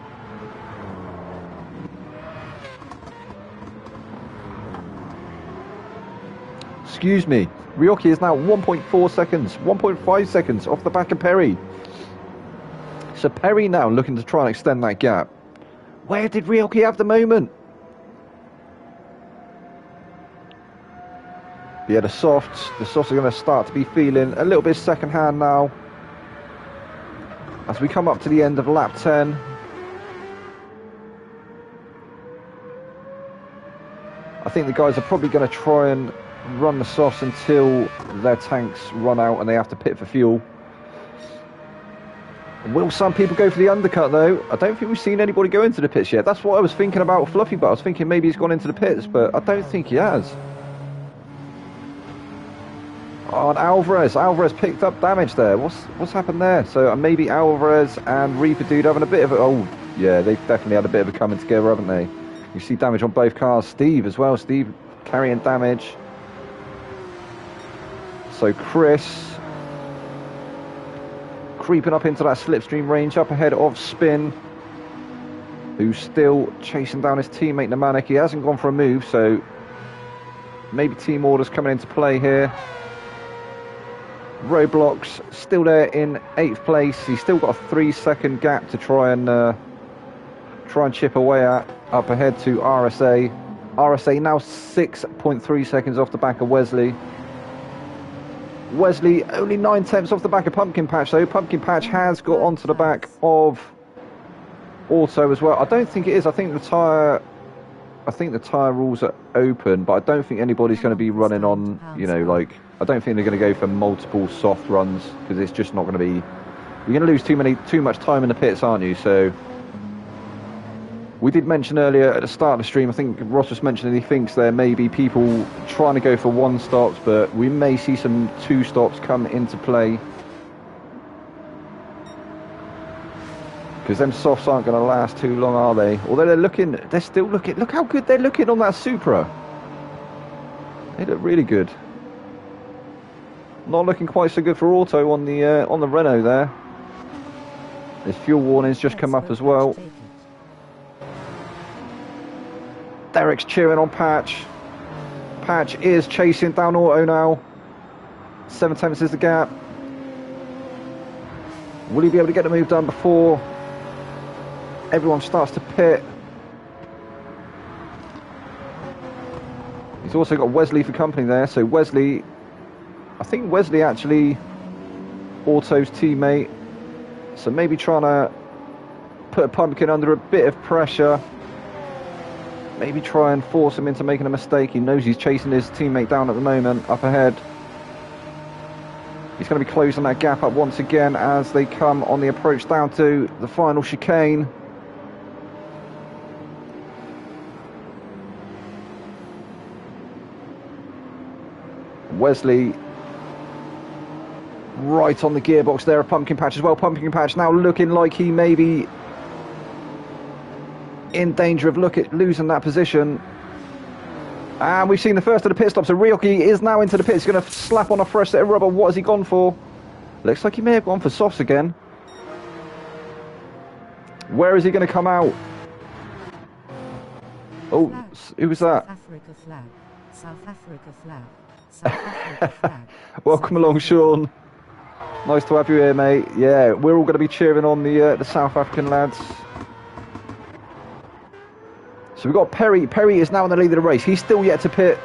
excuse me. Ryoki is now 1.4 seconds, 1.5 seconds off the back of Perry. So Perry now looking to try and extend that gap. Where did Ryoki have the moment? Yeah, the softs are going to start to be feeling a little bit second hand now. As we come up to the end of lap 10. I think the guys are probably going to try and run the softs until their tanks run out and they have to pit for fuel. Will some people go for the undercut though? I don't think we've seen anybody go into the pits yet. That's what I was thinking about Fluffy, but I was thinking maybe he's gone into the pits, but I don't think he has. Oh, and Alvarez picked up damage there. What's happened there? So maybe Alvarez and Reaper Dude having a bit of a... Oh, yeah, they've definitely had a bit of a coming together, haven't they? You see damage on both cars. Steve as well. Steve carrying damage. So Chris creeping up into that slipstream range up ahead of Spin, who's still chasing down his teammate Nemanek. He hasn't gone for a move, so maybe team orders coming into play here. Roblox still there in 8th place. He's still got a 3-second gap to try and chip away at. Up ahead to RSA. RSA now 6.3 seconds off the back of Wesley. Wesley only 9/10 off the back of Pumpkin Patch though. Pumpkin Patch has got onto the back of Auto as well. I don't think it is. I think the tyre rules are open, but I don't think anybody's going to be running on, you know, like, I don't think they're going to go for multiple soft runs, because it's just not going to be, you're going to lose too much time in the pits, aren't you? So we did mention earlier at the start of the stream, I think Ross was mentioning he thinks there may be people trying to go for 1 stops, but we may see some 2 stops come into play. Because them softs aren't going to last too long, are they? Although they're still looking, look how good they're looking on that Supra. They look really good. Not looking quite so good for Auto on the Renault there. His fuel warning's just come up as well. Derek's cheering on Patch. Patch is chasing down Auto now. 7/10 is the gap. Will he be able to get the move done before everyone starts to pit? He's also got Wesley for company there. So Wesley, I think Wesley actually Auto's teammate. So maybe trying to put a Pumpkin under a bit of pressure. Maybe try and force him into making a mistake. He knows he's chasing his teammate down at the moment, up ahead. He's going to be closing that gap up once again as they come on the approach down to the final chicane. Wesley right on the gearbox there, a Pumpkin Patch as well. Pumpkin Patch now looking like he may be in danger of losing that position. And we've seen the first of the pit stops. So Ryoki is now into the pit. He's going to slap on a fresh set of rubber. What has he gone for? Looks like he may have gone for softs again. Where is he going to come out? Oh, who was that? South Africa flag. South Africa flag. South Africa flag. Welcome along, Sean. Nice to have you here, mate. Yeah, we're all going to be cheering on the South African lads. So we've got Perry. Perry is now in the lead of the race. He's still yet to pit.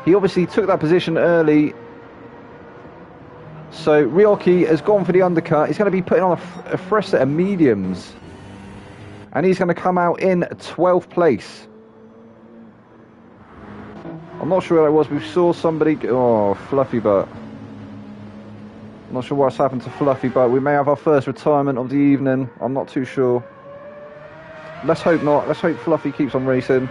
He obviously took that position early. So Ryoki has gone for the undercut. He's going to be putting on a fresh set of mediums. And he's going to come out in 12th place. I'm not sure who that was. We saw somebody... Oh, Fluffy Butt. I'm not sure what's happened to Fluffy Butt. We may have our first retirement of the evening. I'm not too sure. Let's hope not. Let's hope Fluffy keeps on racing.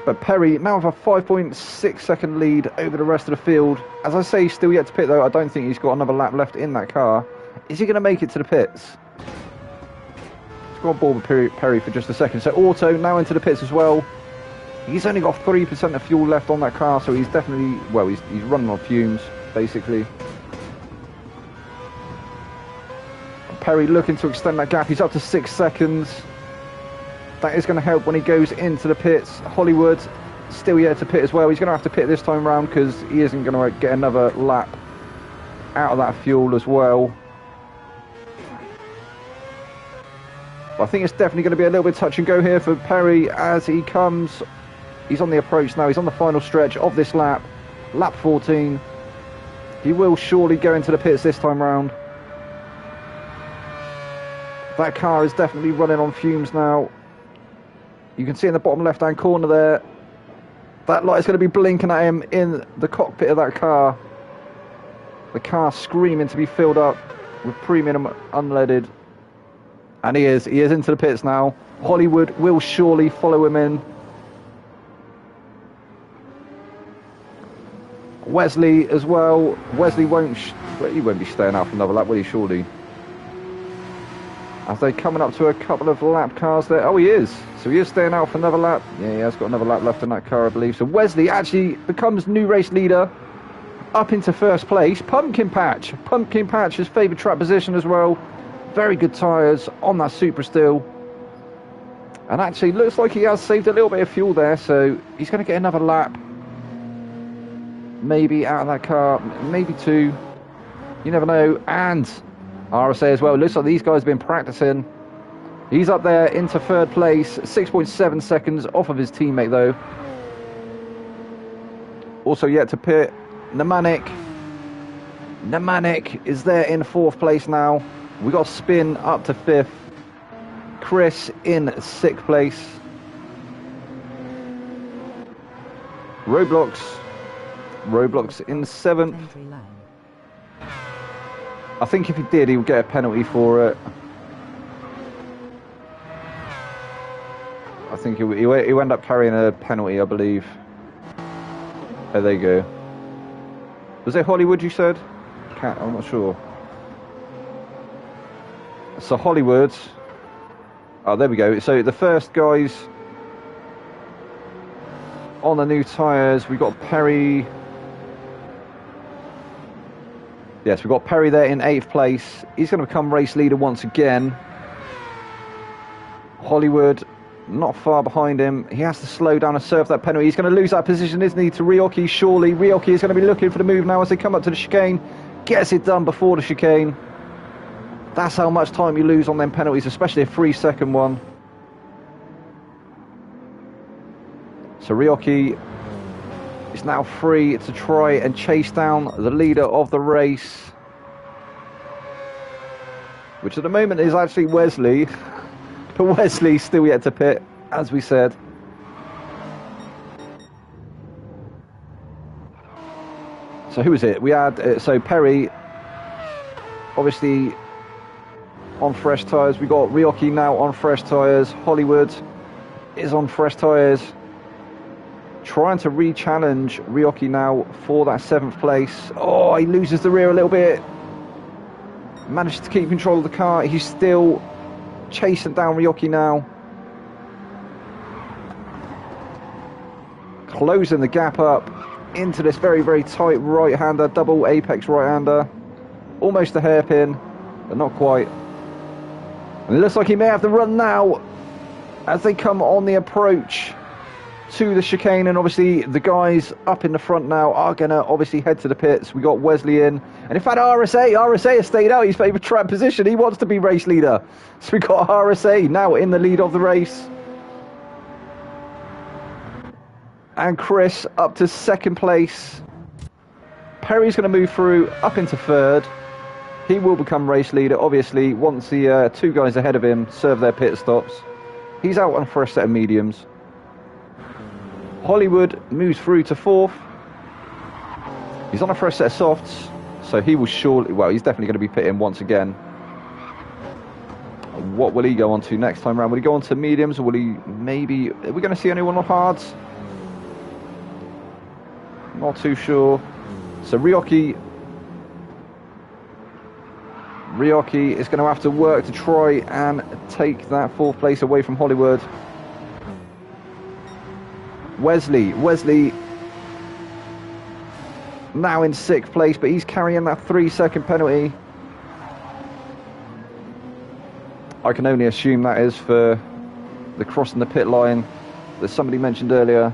But Perry now have a 5.6 second lead over the rest of the field. As I say, still yet to pit though. I don't think he's got another lap left in that car. Is he going to make it to the pits? Let's go on board with Perry for just a second. So Auto now into the pits as well. He's only got 3% of fuel left on that car, so he's definitely, well, he's running on fumes, basically. Perry looking to extend that gap. He's up to 6 seconds. That is going to help when he goes into the pits. Hollywood still yet to pit as well. He's going to have to pit this time round because he isn't going to get another lap out of that fuel as well. But I think it's definitely going to be a little bit touch and go here for Perry as he comes. He's on the approach now. He's on the final stretch of this lap. Lap 14. He will surely go into the pits this time round. That car is definitely running on fumes now. You can see in the bottom left-hand corner there, that light is going to be blinking at him in the cockpit of that car. The car screaming to be filled up with premium unleaded. And he is into the pits now. Hollywood will surely follow him in. Wesley as well. Wesley he won't be staying out for another lap, will he, surely? As they're coming up to a couple of lap cars there. Oh, he is. So he is staying out for another lap. Yeah, he has got another lap left in that car, I believe. So Wesley actually becomes new race leader. Up into first place. Pumpkin Patch. Pumpkin Patch, his favourite track position as well. Very good tyres on that Super still. And actually looks like he has saved a little bit of fuel there. So he's going to get another lap. Maybe out of that car. Maybe 2. You never know. And RSA as well. Looks like these guys have been practicing. He's up there into third place. 6.7 seconds off of his teammate though. Also yet to pit. Nemanik is there in 4th place now. We got Spin up to 5th. Chris in 6th place. Roblox in 7th. I think if he did, he would get a penalty for it. I think he would end up carrying a penalty, I believe. Oh, there you go. Was it Hollywood you said? I'm not sure. So Hollywood. Oh, there we go. So the first guys on the new tyres. We got Perry. Yes, we've got Perry there in 8th place. He's going to become race leader once again. Hollywood not far behind him. He has to slow down and serve that penalty. He's going to lose that position, isn't he, to Ryoki, surely. Ryoki is going to be looking for the move now as they come up to the chicane. Gets it done before the chicane. That's how much time you lose on them penalties, especially a 3-second one. So Ryoki is now free to try and chase down the leader of the race, which at the moment is actually Wesley. But Wesley's still yet to pit, as we said. So who was it? We had, so Perry, obviously on fresh tyres. We got Ryoki now on fresh tyres. Hollywood is on fresh tyres. Trying to re-challenge Ryoki now for that 7th place. Oh, he loses the rear a little bit. Managed to keep control of the car. He's still chasing down Ryoki now. Closing the gap up into this very, very tight right-hander, double apex right-hander. Almost a hairpin, but not quite. And it looks like he may have the run now as they come on the approach to the chicane, and obviously the guys up in the front now are going to obviously head to the pits. We got Wesley in, and in fact RSA has stayed out his favourite track position. He wants to be race leader, so we got RSA now in the lead of the race, and Chris up to 2nd place. Perry's going to move through up into 3rd. He will become race leader obviously once the 2 guys ahead of him serve their pit stops. He's out on a fresh set of mediums. Hollywood moves through to 4th. He's on a fresh set of softs, so he will surely, well, he's definitely going to be pitting once again. What will he go on to next time round? Will he go on to mediums, or will he maybe, are we going to see anyone on hards? Not too sure. So Ryoki is going to have to work to try and take that 4th place away from Hollywood. Wesley now in 6th place, but he's carrying that 3-second penalty. I can only assume that is for the crossing the pit line that somebody mentioned earlier.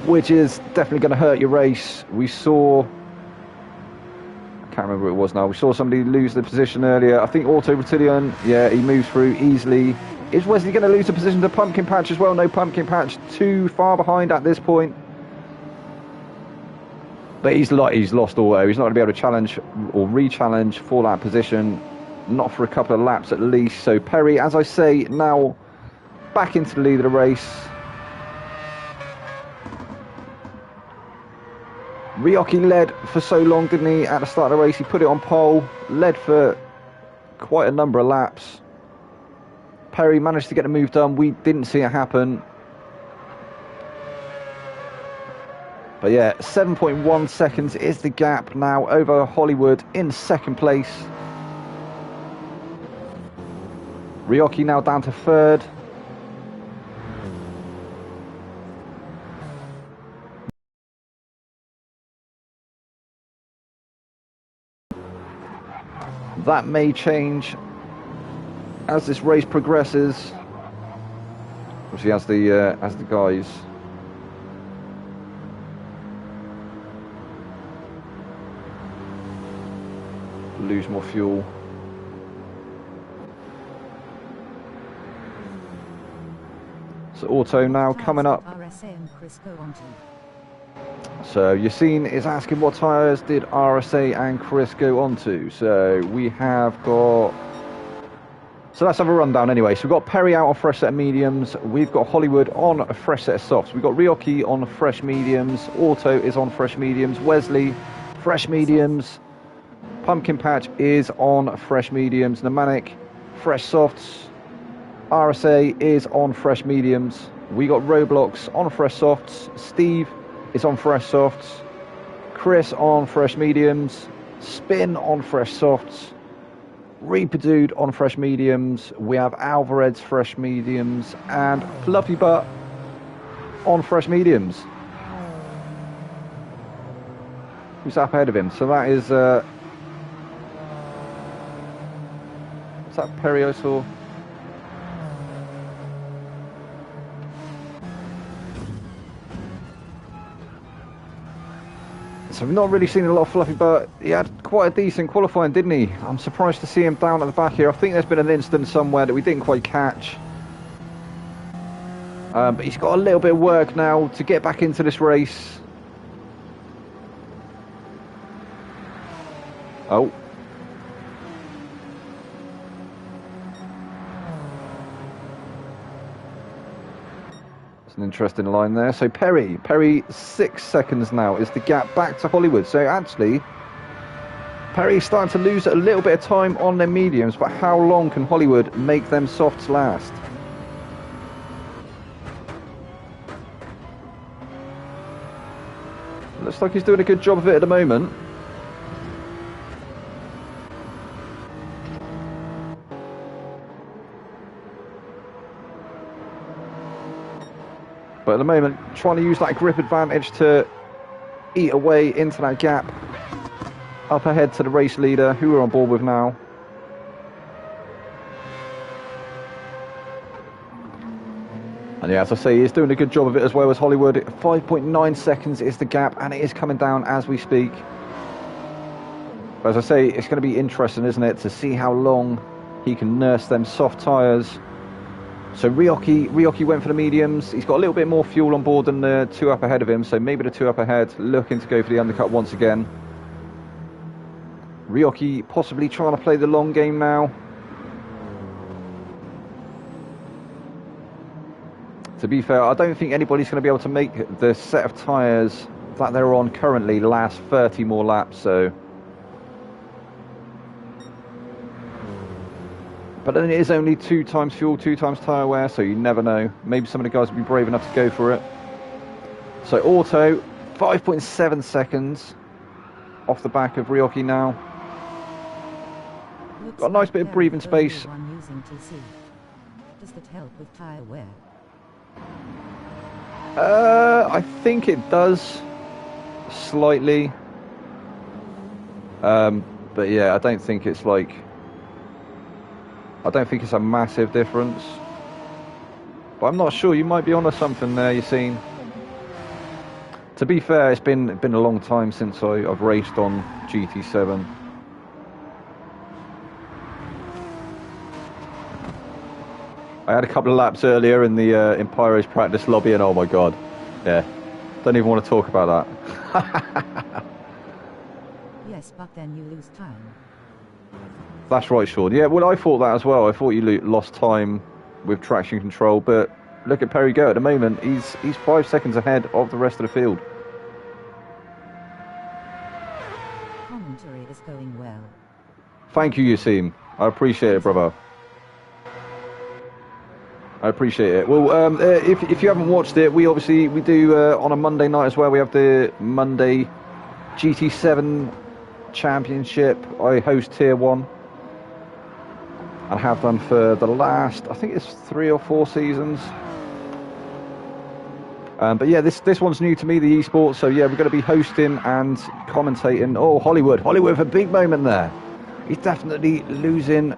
Which is definitely going to hurt your race. We saw, I can't remember who it was now, we saw somebody lose the position earlier. I think Auto Bertillon, yeah, he moves through easily. Is Wesley going to lose the position to Pumpkin Patch as well? No, Pumpkin Patch too far behind at this point. But he's lost Auto. He's not going to be able to challenge or re-challenge for that position. Not for a couple of laps at least. So Perry, as I say, now back into the lead of the race. Ryoki led for so long, didn't he? At the start of the race, he put it on pole. Led for quite a number of laps. Perry managed to get the move done. We didn't see it happen. But yeah, 7.1 seconds is the gap now over Hollywood in second place. Ryoki now down to third. That may change as this race progresses. Obviously, as the guys lose more fuel. So Auto now coming up. So Yassine is asking what tyres did RSA and Chris go onto. So we have got... So let's have a rundown anyway. So we've got Perry out on fresh set of mediums. We've got Hollywood on a fresh set of softs. We've got Ryoki on fresh mediums. Auto is on fresh mediums. Wesley, fresh mediums. Pumpkin Patch is on fresh mediums. Pneumatic, fresh softs. RSA is on fresh mediums. We got Roblox on fresh softs. Steve is on fresh softs. Chris on fresh mediums. Spin on fresh softs. Reaper Dude on fresh mediums. We have Alvarez fresh mediums. And Fluffy Butt on fresh mediums. Who's up ahead of him? So that is... what's that Perry I saw? So we've not really seen a lot of Fluffy, but he had quite a decent qualifying, didn't he? I'm surprised to see him down at the back here. I think there's been an incident somewhere that we didn't quite catch. But he's got a little bit of work now to get back into this race. Oh. An interesting line there. So Perry 6 seconds now is the gap back to Hollywood. So actually Perry's starting to lose a little bit of time on their mediums, but how long can Hollywood make them softs last? Looks like he's doing a good job of it at the moment. But at the moment, trying to use that grip advantage to eat away into that gap. Up ahead to the race leader, who we're on board with now. And yeah, as I say, he's doing a good job of it as well as Hollywood. 5.9 seconds is the gap, and it is coming down as we speak. But as I say, it's going to be interesting, isn't it, to see how long he can nurse them soft tyres. So Ryoki went for the mediums. He's got a little bit more fuel on board than the two up ahead of him. So maybe the two up ahead looking to go for the undercut once again. Ryoki possibly trying to play the long game now. To be fair, I don't think anybody's going to be able to make the set of tyres that they're on currently last 30 more laps. So... But then it is only 2 times fuel, 2 times tyre wear, so you never know. Maybe some of the guys will be brave enough to go for it. So Auto, 5.7 seconds off the back of Ryoki now. Got a nice bit of breathing space. Does that help with tyre wear? I think it does, slightly. But yeah, I don't think it's like, I don't think it's a massive difference. But I'm not sure. You might be onto something there, Yassine. To be fair, it's been a long time since I've raced on GT7. I had a couple of laps earlier in the in Pyro's practice lobby, and oh my god, yeah, don't even want to talk about that. Yes, but then you lose time. That's right, Sean. Yeah, well, I thought that as well. I thought you lost time with traction control, but look at Perry go at the moment. He's 5 seconds ahead of the rest of the field. Commentary is going well. Thank you, Yassine. I appreciate it, brother. I appreciate it. Well, if you haven't watched it, we do on a Monday night as well. We have the Monday GT7 Championship. I host Tier 1. I have done for the last, I think it's 3 or 4 seasons. But yeah, this one's new to me, the eSports. So yeah, we're going to be hosting and commentating. Oh, Hollywood with a big moment there. He's definitely losing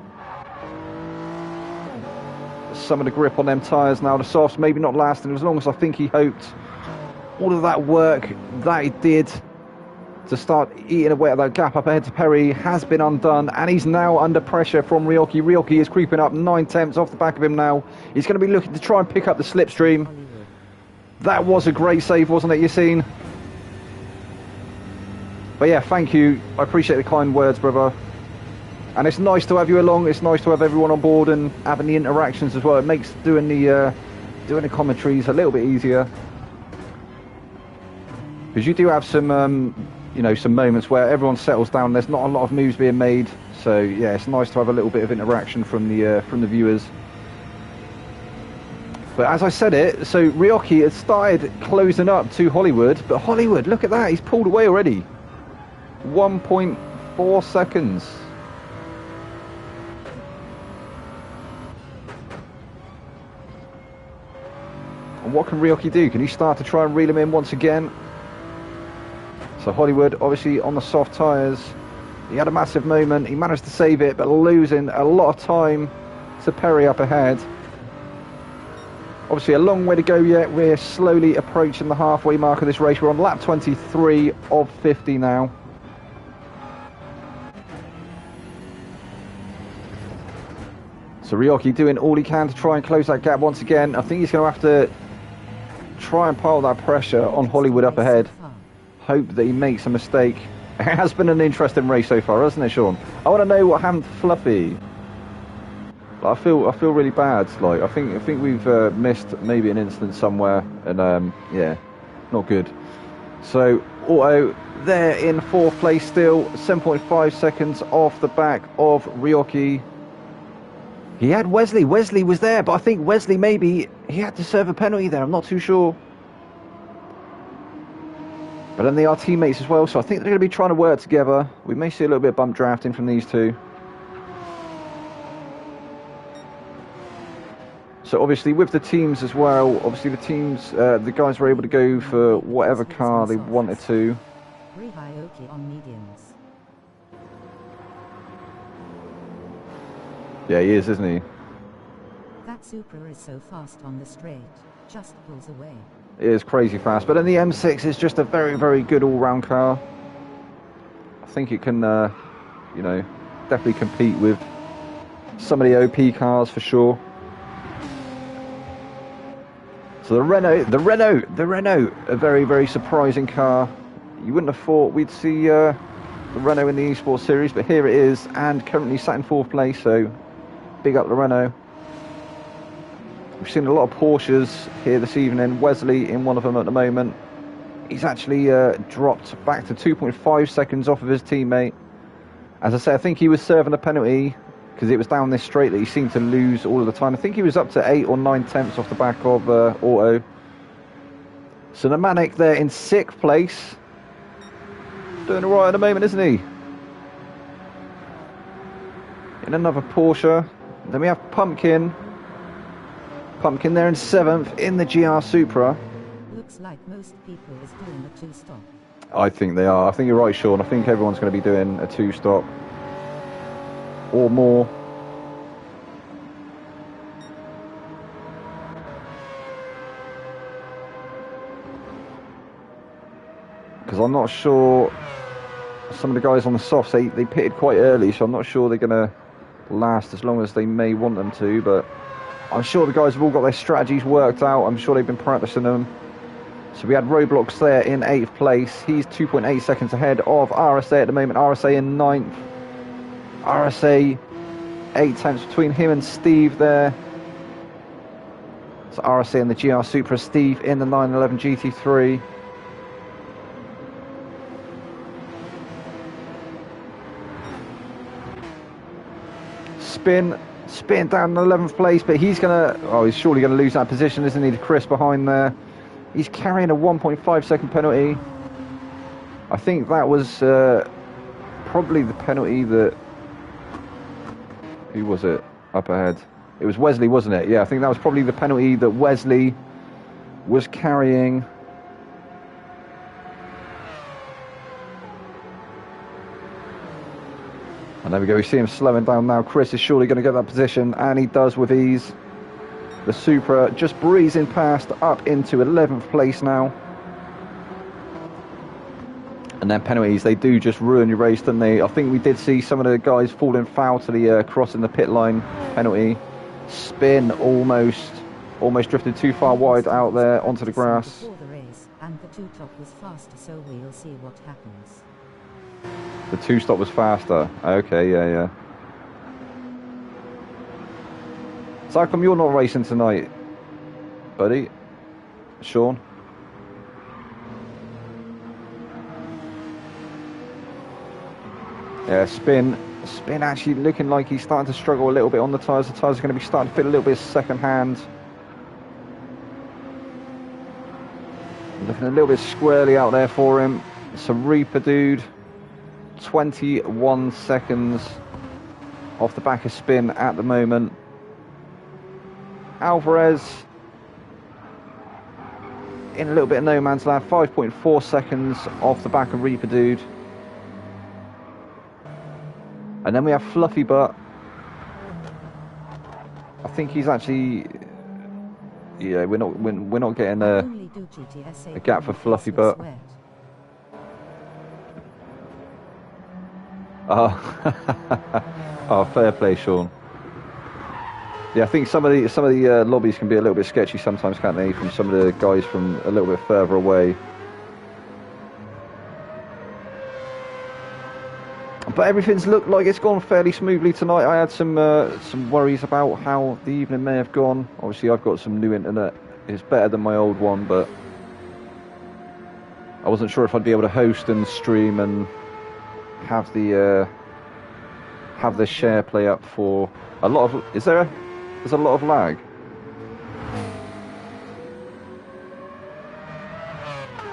some of the grip on them tyres now. The softs maybe not lasting as long as I think he hoped. All of that work that he did to start eating away at that gap up ahead to Perry has been undone, and he's now under pressure from Ryoki. Ryoki is creeping up 9/10 off the back of him now. He's going to be looking to try and pick up the slipstream. That was a great save, wasn't it, Yassine? But yeah, thank you. I appreciate the kind words, brother. And it's nice to have you along. It's nice to have everyone on board and having the interactions as well. It makes doing the commentaries a little bit easier. Because you do have some, some moments where everyone settles down. There's not a lot of moves being made. So yeah, it's nice to have a little bit of interaction from the viewers. But as I said it, so Ryoki had started closing up to Hollywood. But Hollywood, look at that. He's pulled away already. 1.4 seconds. And what can Ryoki do? Can he start to try and reel him in once again? So Hollywood, obviously on the soft tyres. He had a massive moment. He managed to save it, but losing a lot of time to Perry up ahead. Obviously a long way to go yet. We're slowly approaching the halfway mark of this race. We're on lap 23 of 50 now. So Ryoki doing all he can to try and close that gap once again. I think he's going to have to try and pile that pressure on Hollywood up ahead. Hope that he makes a mistake. It has been an interesting race so far, hasn't it, Sean? I want to know what happened to Fluffy. I feel really bad. Like I think we've missed maybe an incident somewhere, and yeah, not good. So Auto there in 4th place still, 7.5 seconds off the back of Ryoki. He had Wesley. Wesley was there, but I think Wesley maybe he had to serve a penalty there. I'm not too sure. But then they are teammates as well, so I think they're going to be trying to work together. We may see a little bit of bump drafting from these two. So obviously with the teams as well, obviously the teams, the guys were able to go for whatever car they wanted to. Ryoki on mediums. Yeah, he is, isn't he? That Supra is so fast on the straight, just pulls away. It is crazy fast, but then the M6 is just a very, very good all-round car. I think it can, definitely compete with some of the OP cars for sure. So the Renault, a very, very surprising car. You wouldn't have thought we'd see the Renault in the eSports series, but here it is, and currently sat in 4th place, so big up the Renault. We've seen a lot of Porsches here this evening. Wesley in one of them at the moment. He's actually dropped back to 2.5 seconds off of his teammate. As I say, I think he was serving a penalty because it was down this straight that he seemed to lose all of the time. I think he was up to 8 or 9/10 off the back of Auto. So the Manic there in 6th place. Doing all right at the moment, isn't he? In another Porsche. Then we have Pumpkin. Pumpkin there in 7th in the GR Supra. Looks like most people is doing the 2-stop. I think they are. I think you're right, Sean. I think everyone's going to be doing a 2-stop or more. Because I'm not sure, some of the guys on the softs, they pitted quite early, so I'm not sure they're going to last as long as they may want them to, but I'm sure the guys have all got their strategies worked out. I'm sure they've been practicing them. So we had Roblox there in 8th place. He's 2.8 seconds ahead of RSA at the moment. RSA in 9th. RSA 8 tenths between him and Steve there. So RSA in the GR Supra, Steve in the 911 GT3. Spin down in 11th place, but he's surely gonna lose that position, isn't he, to Chris behind there. He's carrying a 1.5 second penalty. I think that was probably the penalty that, who was it up ahead? It was Wesley, wasn't it? Yeah, I think that was probably the penalty that Wesley was carrying. And there we go, we see him slowing down now. Chris is surely going to get that position, and he does with ease. The Supra just breezing past up into 11th place now. And then penalties, they do just ruin your race, don't they? I think we did see some of the guys falling foul to the crossing the pit line penalty. Spin almost drifted too far wide out there onto the grass. Before the race, and the 2-top was faster, so we'll see what happens. The 2-stop was faster. Okay, yeah. So how come you're not racing tonight, buddy? Sean? Yeah, Spin actually looking like he's starting to struggle a little bit on the tyres. The tyres are going to be starting to feel a little bit second hand. Looking a little bit squirrely out there for him. It's a Reaper dude. 21 seconds off the back of Spin at the moment. Alvarez in a little bit of no man's land, 5.4 seconds off the back of Reaper dude. And then we have Fluffy Butt. I think he's actually, yeah, we're not getting a gap for Fluffy Butt. Oh, fair play, Sean. Yeah, I think some of the lobbies can be a little bit sketchy sometimes, can't they? From some of the guys from a little bit further away. But everything's looked like it's gone fairly smoothly tonight. I had some worries about how the evening may have gone. Obviously, I've got some new internet. It's better than my old one, but I wasn't sure if I'd be able to host and stream and have the share play up for a lot of. There's a lot of lag.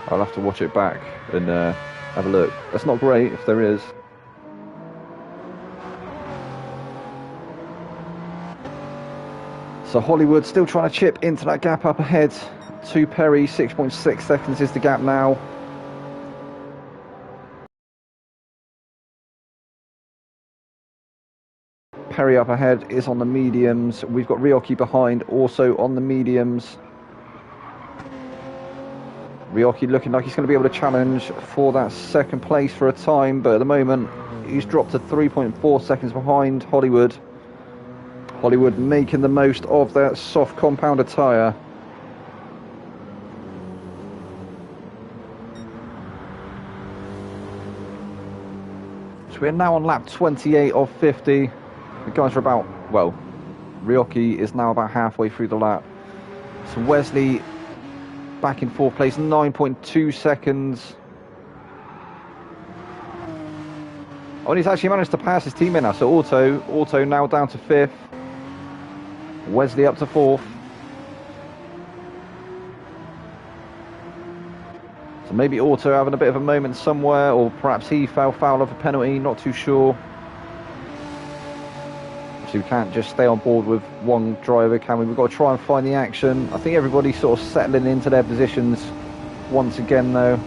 I'll have to watch it back and have a look. That's not great if there is. So Hollywood still trying to chip into that gap up ahead to Perry. 6.6 seconds is the gap now. Perry up ahead is on the mediums. We've got Ryoki behind, also on the mediums. Ryoki looking like he's going to be able to challenge for that second place for a time, but at the moment he's dropped to 3.4 seconds behind Hollywood. Hollywood making the most of that soft compounder tyre. So we're now on lap 28 of 50. The guys are about, well, Ryoki is now about halfway through the lap. So Wesley back in 4th place, 9.2 seconds. Oh, and he's actually managed to pass his teammate now. So Auto now down to 5th. Wesley up to 4th. So maybe Auto having a bit of a moment somewhere, or perhaps he fell foul of a penalty, not too sure. So we can't just stay on board with one driver, can we? We've got to try and find the action. I think everybody's sort of settling into their positions once again, though.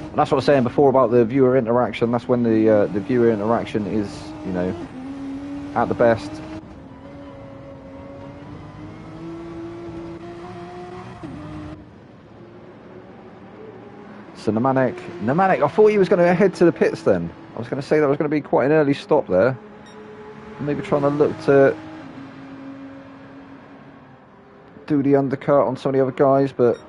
And that's what I was saying before about the viewer interaction. That's when the viewer interaction is, you know, at the best. So Pneumatic, I thought he was going to head to the pits then. I was going to say that was going to be quite an early stop there. Maybe trying to look to do the undercut on some of the other guys, but...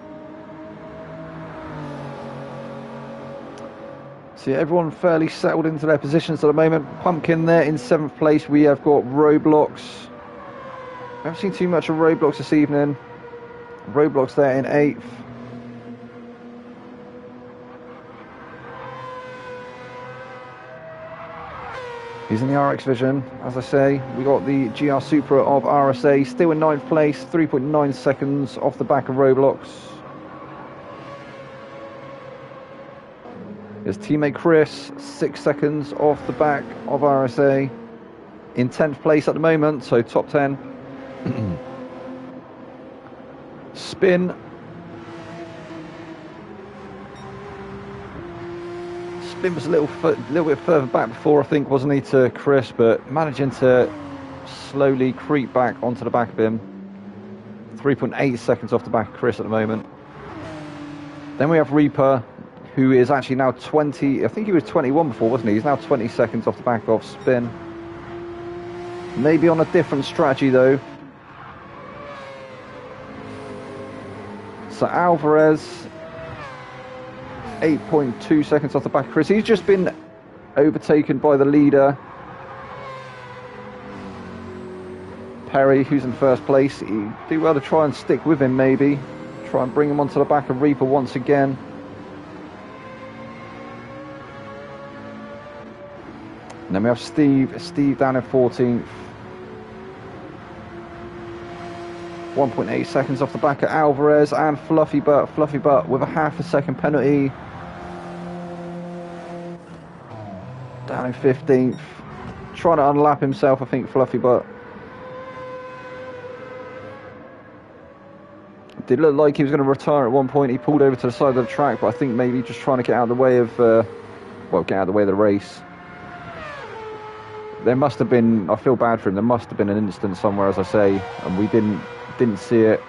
So yeah, everyone fairly settled into their positions at the moment. Pumpkin there in 7th place. We have got Roblox. We haven't seen too much of Roblox this evening. Roblox there in 8th. He's in the RX Vision, as I say. We got the GR Supra of RSA, still in 9th place, 3.9 seconds off the back of Roblox. His teammate Chris, 6 seconds off the back of RSA. In 10th place at the moment, so top 10. Spin. Spin was a little bit further back before, I think, wasn't he, to Chris, but managing to slowly creep back onto the back of him. 3.8 seconds off the back of Chris at the moment. Then we have Reaper, who is actually now 20, I think he was 21 before, wasn't he? He's now 20 seconds off the back of Spin. Maybe on a different strategy, though. So Alvarez, 8.2 seconds off the back of Chris. He's just been overtaken by the leader, Perry, who's in 1st place. He'd do well to try and stick with him, maybe. Try and bring him onto the back of Reaper once again. And then we have Steve down in 14th. 1.8 seconds off the back of Alvarez and Fluffy Butt with a ½ second penalty. Down in 15th. Trying to unlap himself, I think, Fluffy Butt. Did look like he was going to retire at one point. He pulled over to the side of the track, but I think maybe just trying to get out of the way of, get out of the way of the race. There must have been, I feel bad for him, there must have been an incident somewhere, as I say, and we didn't see it.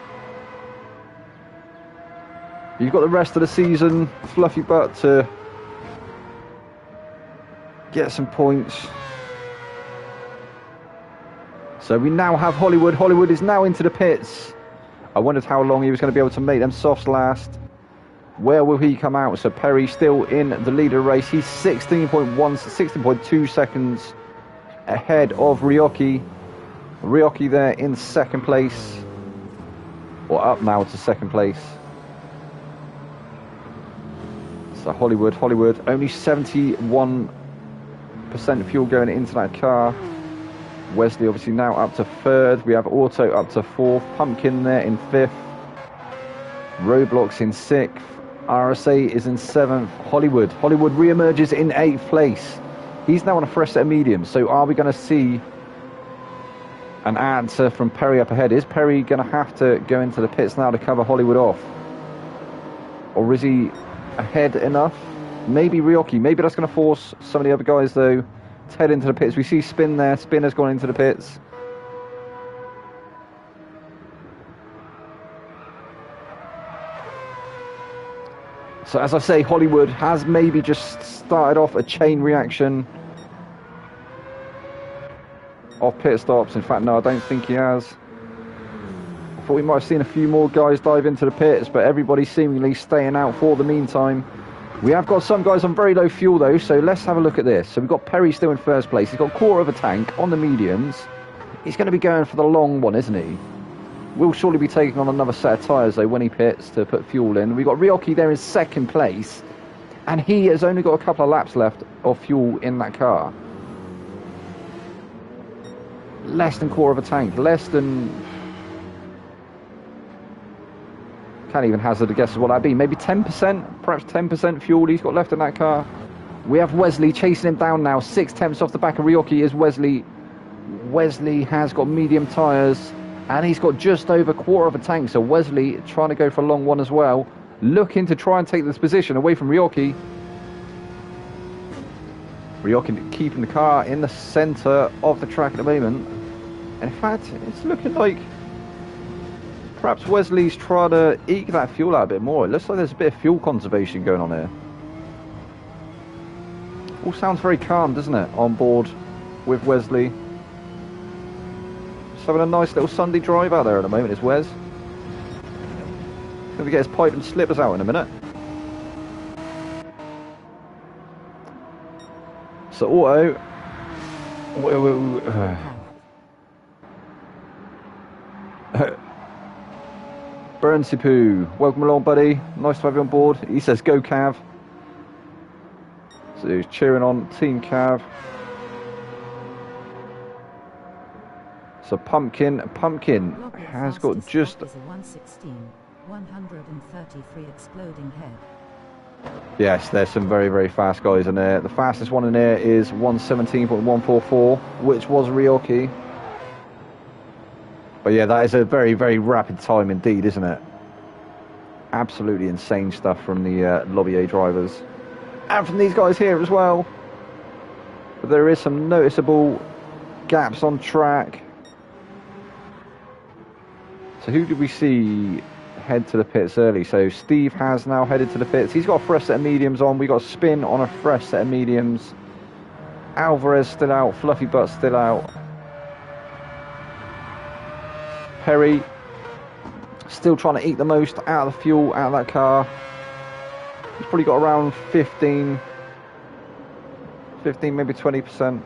You've got the rest of the season, Fluffy Butt, to get some points. So we now have Hollywood. Hollywood is now into the pits. I wondered how long he was going to be able to make them softs last. Where will he come out? So Perry still in the leader race. He's 16.2 seconds ahead of Ryoki. Ryoki there in 2nd place, or up now to 2nd place. So Hollywood only 71% fuel going into that car. Wesley obviously now up to 3rd. We have Auto up to 4th. Pumpkin there in 5th. Roblox in 6th. RSA is in 7th. Hollywood re-emerges in 8th place. He's now on a fresh set of mediums. So are we going to see an answer from Perry up ahead? Is Perry going to have to go into the pits now to cover Hollywood off? Or is he ahead enough? Maybe Ryoki. Maybe that's going to force some of the other guys, though, to head into the pits. We see Spin there. Spin has gone into the pits. So as I say, Hollywood has maybe just started off a chain reaction of pit stops. In fact, no, I don't think he has. I thought we might have seen a few more guys dive into the pits, but everybody's seemingly staying out for the meantime. We have got some guys on very low fuel, though, so let's have a look at this. So we've got Perry still in 1st place. He's got a quarter of a tank on the mediums. He's going to be going for the long one, isn't he? We'll surely be taking on another set of tyres, though, when he pits to put fuel in. We've got Ryoki there in 2nd place, and he has only got a couple of laps left of fuel in that car. Less than quarter of a tank, less than... Can't even hazard a guess of what that'd be. Maybe 10%, perhaps 10% fuel he's got left in that car. We have Wesley chasing him down now. 6/10 off the back of Ryoki is Wesley. Wesley has got medium tyres, and he's got just over quarter of a tank. So Wesley trying to go for a long one as well, looking to try and take this position away from Ryoki. Ryoki keeping the car in the centre of the track at the moment. And in fact, it's looking like perhaps Wesley's trying to eke that fuel out a bit more. It looks like there's a bit of fuel conservation going on here. All sounds very calm, doesn't it, on board with Wesley. Just having a nice little Sunday drive out there at the moment is Wes. Going to get his pipe and slippers out in a minute. So Auto. Burnsipu, welcome along, buddy. Nice to have you on board. He says go Cav. So he's cheering on Team Cav. So Pumpkin has got just 116, 133 exploding head. Yes, there's some very, very fast guys in there. The fastest one in there is 117.144, which was Ryoki. But yeah, that is a very, very rapid time indeed, isn't it? Absolutely insane stuff from the Lobby A drivers. And from these guys here as well. But there is some noticeable gaps on track. So who did we see head to the pits early? So Steve has now headed to the pits. He's got a fresh set of mediums on. We got Spin on a fresh set of mediums. Alvarez still out. Fluffy Butt still out. Perry still trying to eat the most out of the fuel out of that car. He's probably got around 15 maybe 20%.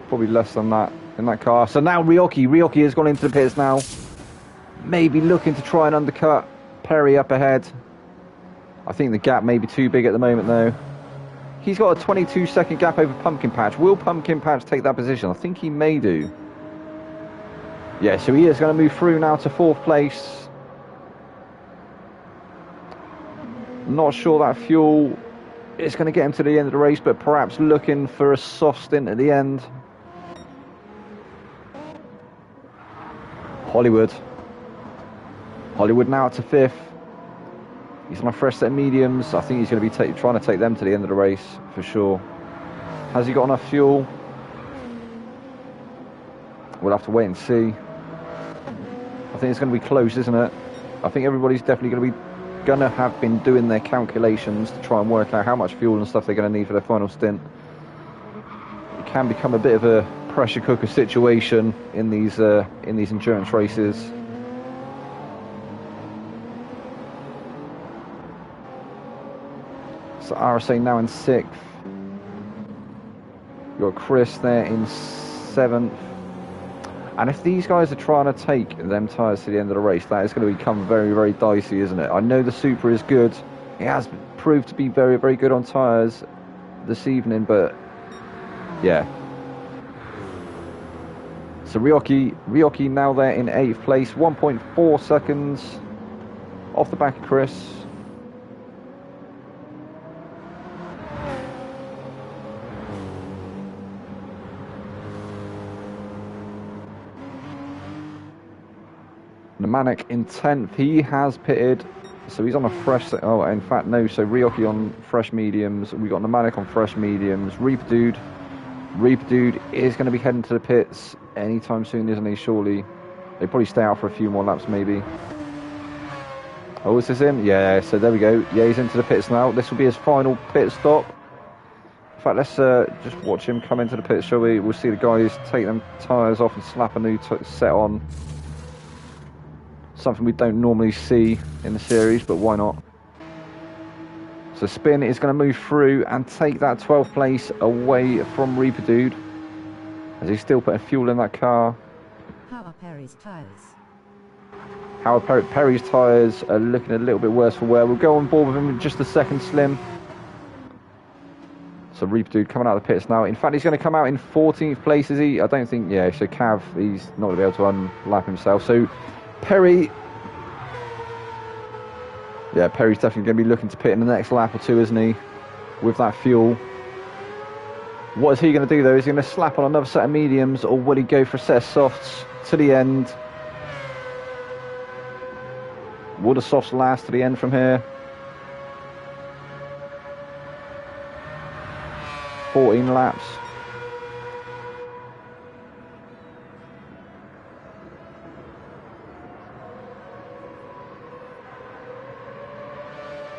Probably less than that in that car. So now Ryoki has gone into the pits now. Maybe looking to try and undercut Perry up ahead. I think the gap may be too big at the moment though. He's got a 22-second gap over Pumpkin Patch. Will Pumpkin Patch take that position? I think he may do. Yeah, so he is going to move through now to 4th place. Not sure that fuel is going to get him to the end of the race, but perhaps looking for a soft stint at the end. Hollywood now to 5th. He's on a fresh set of mediums. I think he's going to be trying to take them to the end of the race for sure. Has he got enough fuel? We'll have to wait and see. I think it's going to be close, isn't it? I think everybody's definitely going to have been doing their calculations to try and work out how much fuel and stuff they're going to need for their final stint. It can become a bit of a pressure cooker situation in these endurance races. So RSA now in 6th. You've got Chris there in 7th. And if these guys are trying to take them tyres to the end of the race, that is going to become very, very dicey, isn't it? I know the Super is good. It has proved to be very, very good on tyres this evening, but yeah. So Ryoki now there in 8th place, 1.4 seconds off the back of Chris. Manic in 10th. He has pitted, so he's on a fresh. Oh, in fact, no. So Ryoki on fresh mediums. We got Manic on fresh mediums. Reaper Dude is going to be heading to the pits anytime soon, isn't he? Surely they probably stay out for a few more laps, maybe. Oh, is this him? Yeah. So there we go. Yeah, he's into the pits now. This will be his final pit stop. In fact, let's just watch him come into the pits, shall we? We'll see the guys take them tyres off and slap a new set on. Something we don't normally see in the series, but why not? So Spin is going to move through and take that 12th place away from Reaper Dude, as he's still putting fuel in that car. How are Perry's tyres? How are Perry's tyres are looking a little bit worse for wear. We'll go on board with him in just a second, Slim. So Reaper Dude coming out of the pits now. In fact, he's going to come out in 14th place, is he? I don't think, yeah, so Cav, he's not going to be able to unlap himself. So Perry, yeah, Perry's definitely going to be looking to pit in the next lap or two, isn't he? With that fuel. What is he going to do though? Is he going to slap on another set of mediums, or will he go for a set of softs to the end? Will the softs last to the end from here? 14 laps.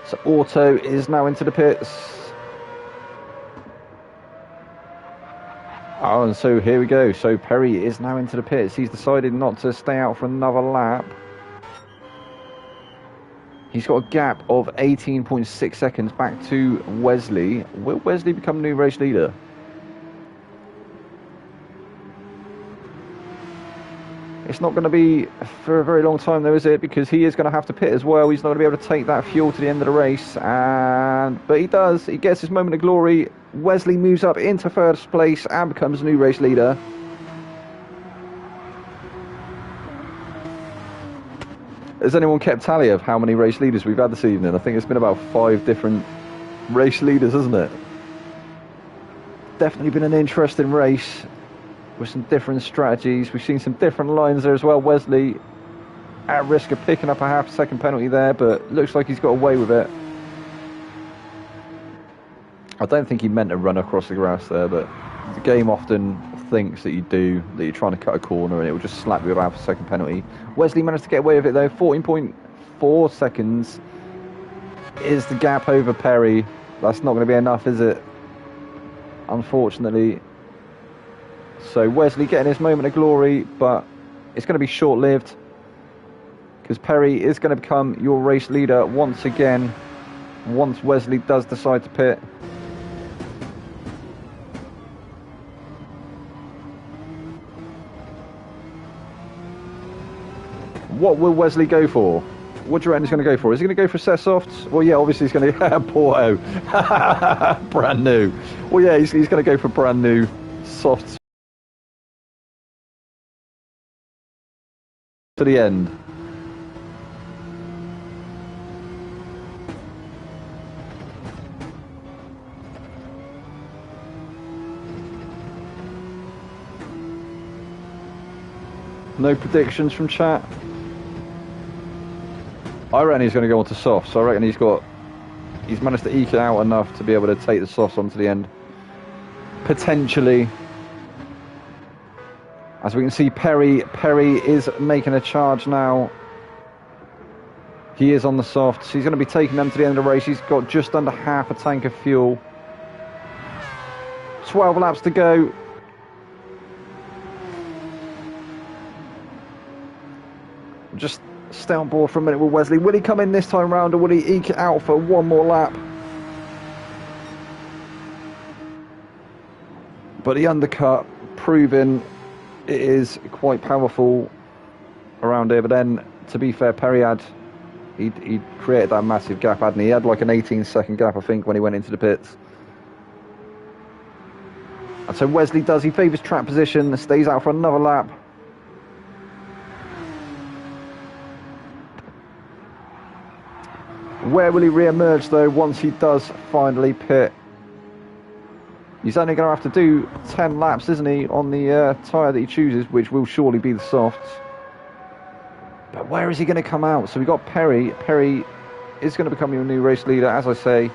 So Auto is now into the pits. Oh, and so here we go. So Perry is now into the pits. He's decided not to stay out for another lap. He's got a gap of 18.6 seconds back to Wesley. Will Wesley become new race leader? It's not going to be for a very long time though, is it? Because he is going to have to pit as well. He's not going to be able to take that fuel to the end of the race. But he does. He gets his moment of glory. Wesley moves up into first place and becomes new race leader. Has anyone kept tally of how many race leaders we've had this evening? I think it's been about 5 different race leaders, hasn't it? Definitely been an interesting race with some different strategies. We've seen some different lines there as well. Wesley at risk of picking up a half-second penalty there, but looks like he's got away with it. I don't think he meant to run across the grass there, but the game often thinks that you're trying to cut a corner and it will just slap you with a half-second penalty. Wesley managed to get away with it though. 14.4 seconds is the gap over Perry. That's not going to be enough, is it? Unfortunately. So Wesley getting his moment of glory, but it's going to be short-lived because Perry is going to become your race leader once again once Wesley does decide to pit. What will Wesley go for? What do you reckon he's going to go for? Is he going to go for set softs? Well, yeah, obviously he's going to... Porto. Brand new. Well, yeah, he's going to go for brand new softs to the end. No predictions from chat. I reckon he's going to go on to softs. I reckon he's managed to eke it out enough to be able to take the softs onto the end. Potentially. As we can see, Perry is making a charge now. He is on the softs. He's going to be taking them to the end of the race. He's got just under half a tank of fuel. 12 laps to go. Just stay on board for a minute with Wesley. Will he come in this time round or will he eke it out for one more lap? But the undercut proving it is quite powerful around here. But then, to be fair, Perry he created that massive gap, hadn't he? He had like an 18-second gap, I think, when he went into the pits. And so Wesley does. He favours track position, stays out for another lap. Where will he re-emerge though once he does finally pit? He's only going to have to do 10 laps, isn't he, on the tyre that he chooses, which will surely be the softs. But where is he going to come out? So we've got Perry. Perry is going to become your new race leader, as I say.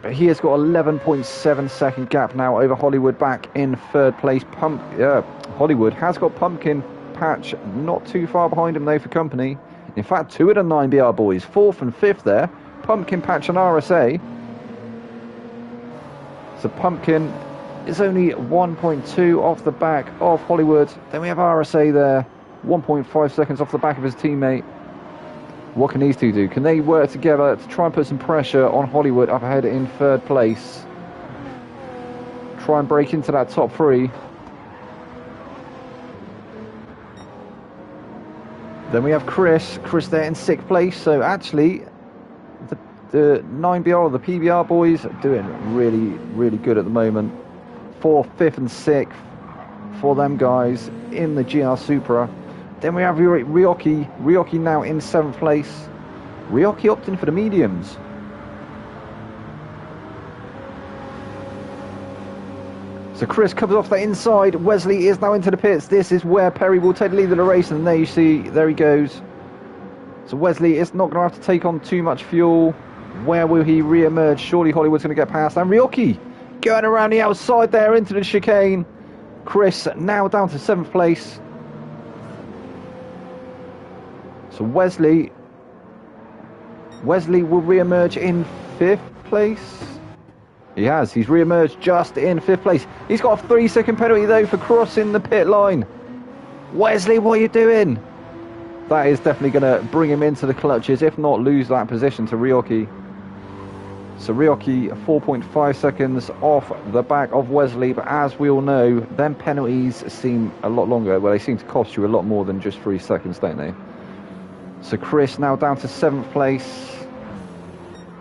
But he has got 11.7 second gap now over Hollywood back in third place. Hollywood has got Pumpkin Patch not too far behind him though for company. In fact, 2 of the 9BR boys, 4th and 5th there. Pumpkin Patch and RSA. So Pumpkin is only 1.2 off the back of Hollywood. Then we have RSA there, 1.5 seconds off the back of his teammate. What can these two do? Can they work together to try and put some pressure on Hollywood up ahead in third place? Try and break into that top 3. Then we have Chris there in 6th place. So actually, the 9BR or the PBR boys are doing really, really good at the moment. 4th, 5th and 6th for them guys in the GR Supra. Then we have Ryoki now in 7th place. Ryoki opting for the mediums. So Chris comes off the inside. Wesley is now into the pits. This is where Perry will take the lead of the race. And there you see, there he goes. So Wesley is not going to have to take on too much fuel. Where will he re-emerge? Surely Hollywood's going to get past. And Ryoki going around the outside there into the chicane. Chris now down to 7th place. So Wesley will re-emerge in 5th place. He has. He's re-emerged just in 5th place. He's got a 3-second penalty though for crossing the pit line. Wesley, what are you doing? That is definitely going to bring him into the clutches, if not lose that position to Ryoki. So Ryoki 4.5 seconds off the back of Wesley, but as we all know, them penalties seem a lot longer. Well, they seem to cost you a lot more than just 3 seconds, don't they? So Chris now down to 7th place.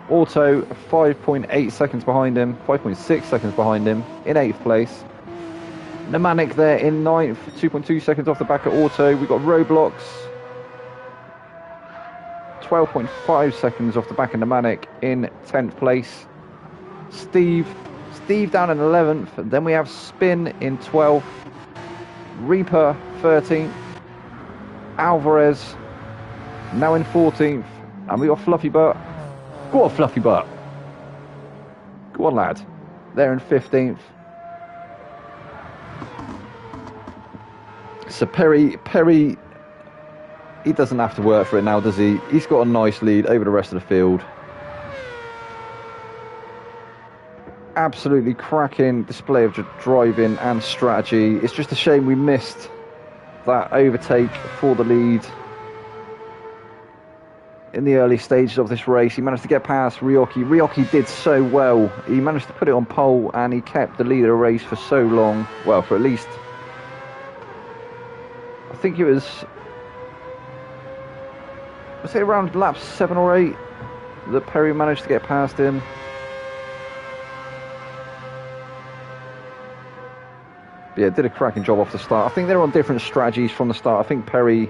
Auto 5.8 seconds behind him, 5.6 seconds behind him in 8th place. Nemanic there in 9th, 2.2 seconds off the back of Auto. We've got Roblox, 12.5 seconds off the back of Nemanic in 10th place. Steve down in 11th. And then we have Spin in 12th. Reaper 13th. Alvarez now in 14th. And we got Fluffy Butt. Go on, Fluffy Butt. Go on, lad. They're in 15th. So Perry, he doesn't have to work for it now, does he? He's got a nice lead over the rest of the field. Absolutely cracking display of driving and strategy. It's just a shame we missed that overtake for the lead in the early stages of this race. He managed to get past Ryoki. Ryoki did so well. He managed to put it on pole and he kept the lead of the race for so long. Well, for at least, I think it was it around lap 7 or 8 that Perry managed to get past him. But yeah, did a cracking job off the start. I think they're on different strategies from the start. I think Perry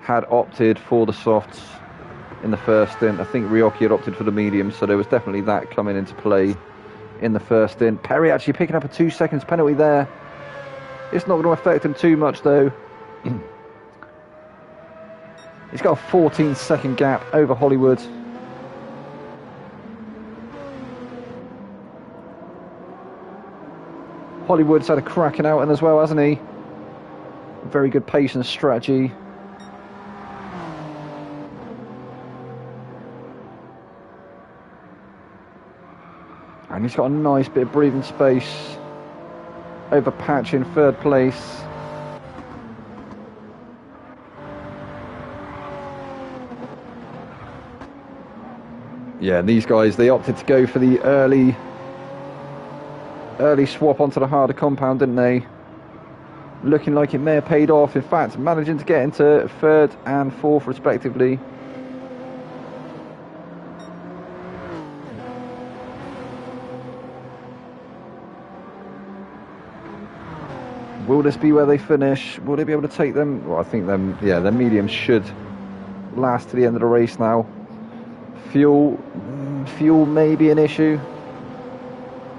had opted for the softs in the first stint. I think Ryoki had opted for the medium, so there was definitely that coming into play in the first stint. Perry actually picking up a 2 seconds penalty there. It's not going to affect him too much though. He's got a 14-second gap over Hollywood. Hollywood's had a cracking outing as well, hasn't he? Very good pace and strategy. And he's got a nice bit of breathing space over Patch in 3rd place. Yeah, these guys, they opted to go for the early swap onto the harder compound, didn't they? Looking like it may have paid off. In fact, managing to get into 3rd and 4th respectively. Will this be where they finish? Will they be able to take them? Well, I think them, yeah, their mediums should last to the end of the race now. Fuel may be an issue.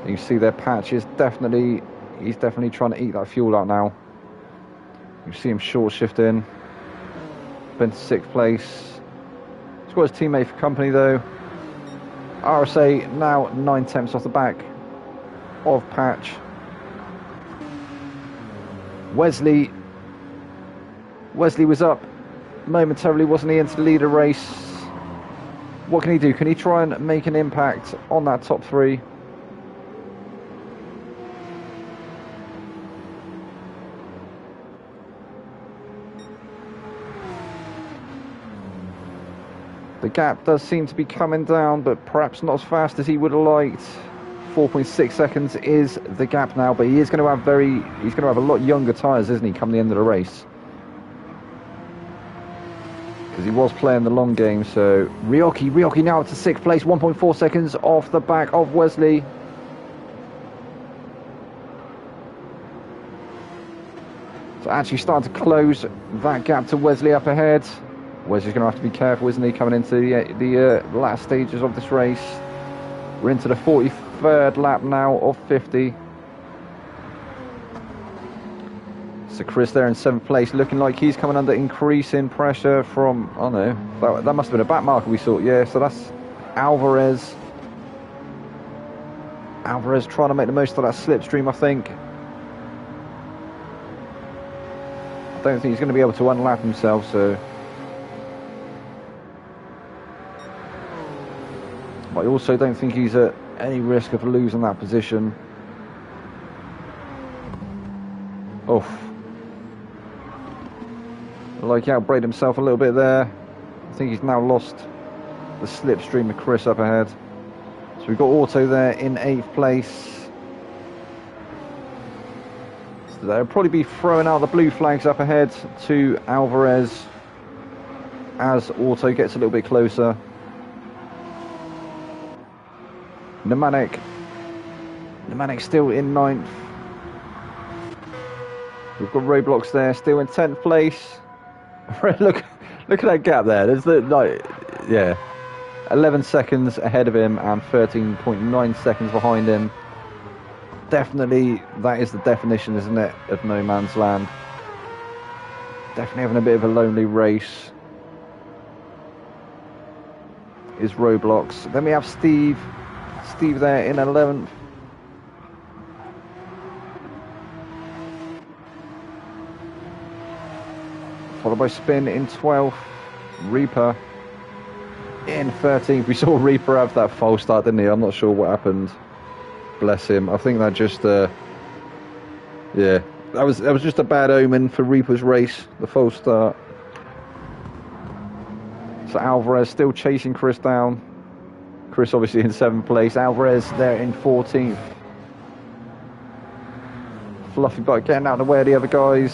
You see their Patch is definitely, he's definitely trying to eat that fuel out now. You see him short shifting. Been to 6th place. He's got his teammate for company though. RSA now 9 tenths off the back of Patch. Wesley was up momentarily, wasn't he, into the leader race? What can he do? Can he try and make an impact on that top 3? The gap does seem to be coming down, but perhaps not as fast as he would have liked. 4.6 seconds is the gap now, but he is going to have a lot younger tyres, isn't he, come the end of the race? Because he was playing the long game. So Ryoki now up to 6th place, 1.4 seconds off the back of Wesley. So actually starting to close that gap to Wesley up ahead. Wesley's going to have to be careful, isn't he, coming into the last stages of this race. We're into the 43rd lap now of 50. So Chris there in 7th place, looking like he's coming under increasing pressure from, oh no, that must have been a back marker we saw. Yeah, so that's Alvarez. Alvarez trying to make the most of that slipstream, I think. I don't think he's going to be able to unlap himself, so... But I also don't think he's at any risk of losing that position. Oof. Like he outbraked himself a little bit there. I think he's now lost the slipstream of Chris up ahead. So we've got Auto there in 8th place. So they'll probably be throwing out the blue flags up ahead to Alvarez as Auto gets a little bit closer. Pneumatic still in 9th. We've got Roblox there, still in 10th place. look at that gap there. There's the, like, yeah, 11 seconds ahead of him and 13.9 seconds behind him. Definitely, that is the definition, isn't it, of no man's land. Definitely having a bit of a lonely race is Roblox. Then we have Steve there in 11th. Followed by Spin in 12th. Reaper in 13th. We saw Reaper have that false start, didn't he? I'm not sure what happened. Bless him. I think that just, yeah, that was just a bad omen for Reaper's race, the false start. So Alvarez still chasing Chris down. Chris obviously in 7th place. Alvarez there in 14th. Fluffy bike getting out of the way of the other guys.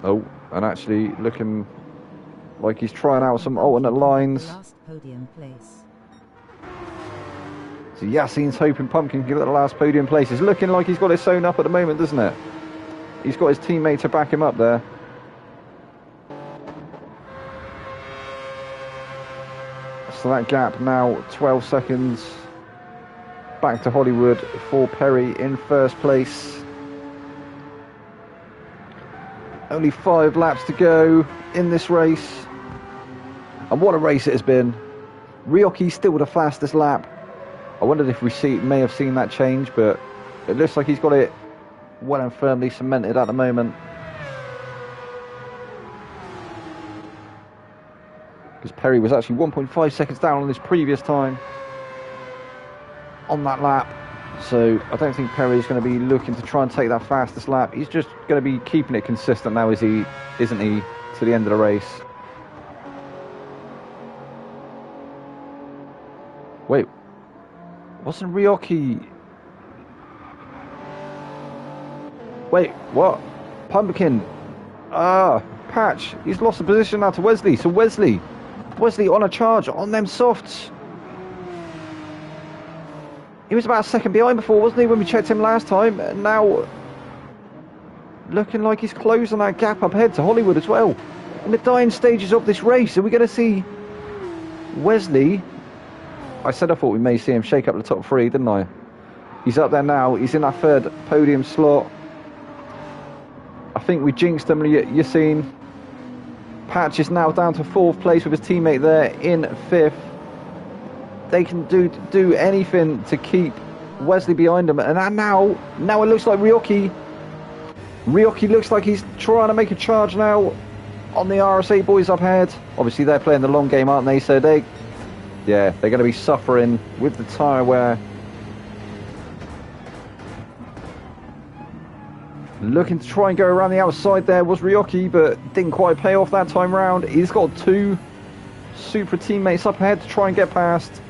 Oh, and actually looking like he's trying out some alternate lines. Last podium place. So Yassine's hoping Pumpkin can give it the last podium place. It's looking like he's got it sewn up at the moment, doesn't it? He's got his teammate to back him up there. So that gap now 12 seconds back to Hollywood for Perry in 1st place. Only 5 laps to go in this race. And what a race it has been. Ryoki's still the fastest lap. I wondered if we may have seen that change, but it looks like he's got it well and firmly cemented at the moment. Because Perry was actually 1.5 seconds down on his previous time on that lap. So I don't think Perry is going to be looking to try and take that fastest lap. He's just going to be keeping it consistent now, isn't he, to the end of the race. Wait, wasn't Ryoki... Wait, what? Pumpkin. Patch. He's lost the position now to Wesley. So Wesley on a charge on them softs. He was about a second behind before, wasn't he, when we checked him last time? And now, looking like he's closing that gap up ahead to Hollywood as well. In the dying stages of this race, are we going to see Wesley? I said I thought we may see him shake up the top 3, didn't I? He's up there now. He's in that 3rd podium slot. I think we jinxed him, Yassine. Patch is now down to 4th place with his teammate there in 5th. They can do anything to keep Wesley behind them. And now it looks like Ryoki looks like he's trying to make a charge now on the RSA boys up ahead. Obviously, they're playing the long game, aren't they? So they're going to be suffering with the tyre wear. Looking to try and go around the outside there was Ryoki, but didn't quite pay off that time round. He's got 2 super teammates up ahead to try and get past.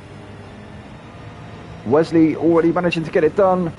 Wesley already managing to get it done.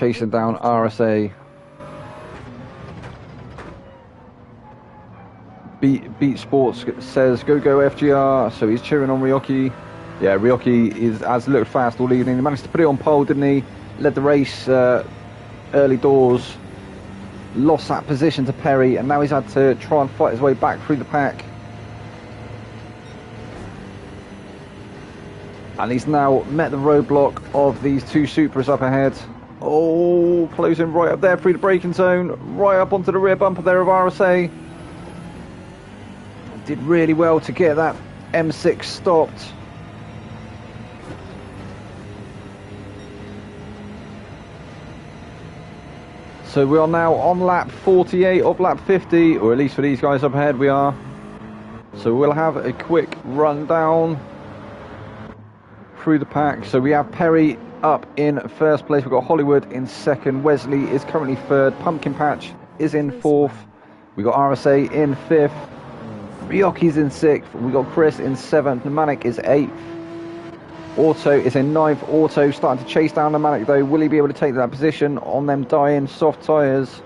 Chasing down RSA. Beat Sports says go FGR, so he's cheering on Ryoki. Yeah, Ryoki has looked fast all evening. He managed to put it on pole, didn't he? Led the race early doors. Lost that position to Perry, and now he's had to try and fight his way back through the pack. And he's now met the roadblock of these two Supras up ahead. Oh, closing right up there through the braking zone, right up onto the rear bumper there of RSA. Did really well to get that M6 stopped. So we are now on lap 48 of lap 50, or at least for these guys up ahead we are. So we'll have a quick rundown through the pack. So we have Perry up in first place, we've got Hollywood in second, Wesley is currently third, Pumpkin Patch is in fourth, we've got RSA in fifth, Ryoki's in sixth, we've got Chris in seventh, Pneumatic is eighth, Auto is in ninth. Auto starting to chase down Pneumatic though, will he be able to take that position on them dying soft tyres?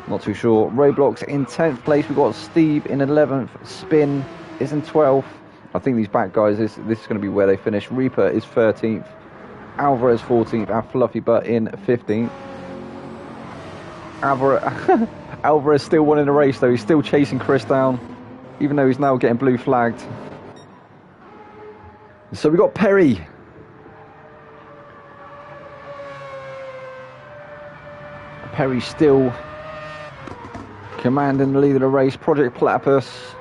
Not too sure. Roblox in 10th place, we've got Steve in 11th, Spin is in 12th. I think these back guys, this is going to be where they finish. Reaper is 13th, Alvarez 14th, and Fluffy Butt in 15th. Alvarez still winning the race though, he's still chasing Chris down, even though he's now getting blue flagged. So we got Perry. Perry still commanding the lead of the race. Project Platypus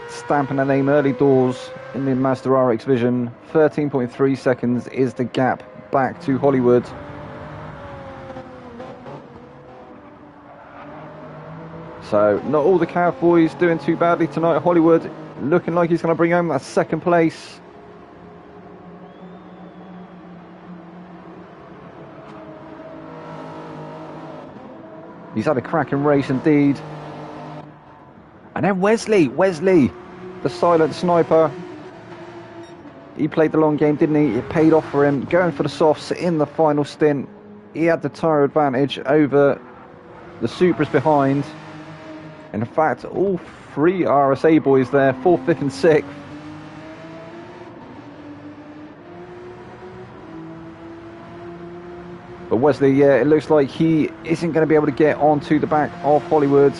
stamping a name early doors in the Mazda RX Vision. 13.3 seconds is the gap back to Hollywood. So not all the Cowboys doing too badly tonight. Hollywood looking like he's going to bring home that second place. He's had a cracking race indeed. And then Wesley, the silent sniper. He played the long game, didn't he? It paid off for him. Going for the softs in the final stint. He had the tyre advantage over the Supras behind. In fact, all three RSA boys there, 4th, 5th and 6th. But Wesley, yeah, it looks like he isn't going to be able to get onto the back of Hollywood.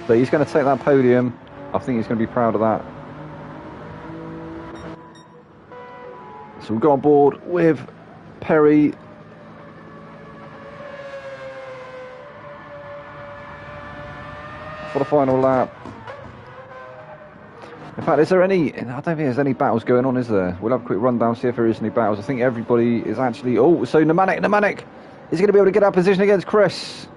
But he's going to take that podium. I think he's going to be proud of that. So we'll go on board with Perry. For the final lap. In fact, is there any... I don't think there's any battles going on, is there? We'll have a quick rundown, see if there is any battles. I think everybody is actually... Oh, so Pneumatic. Is he going to be able to get that position against Chris?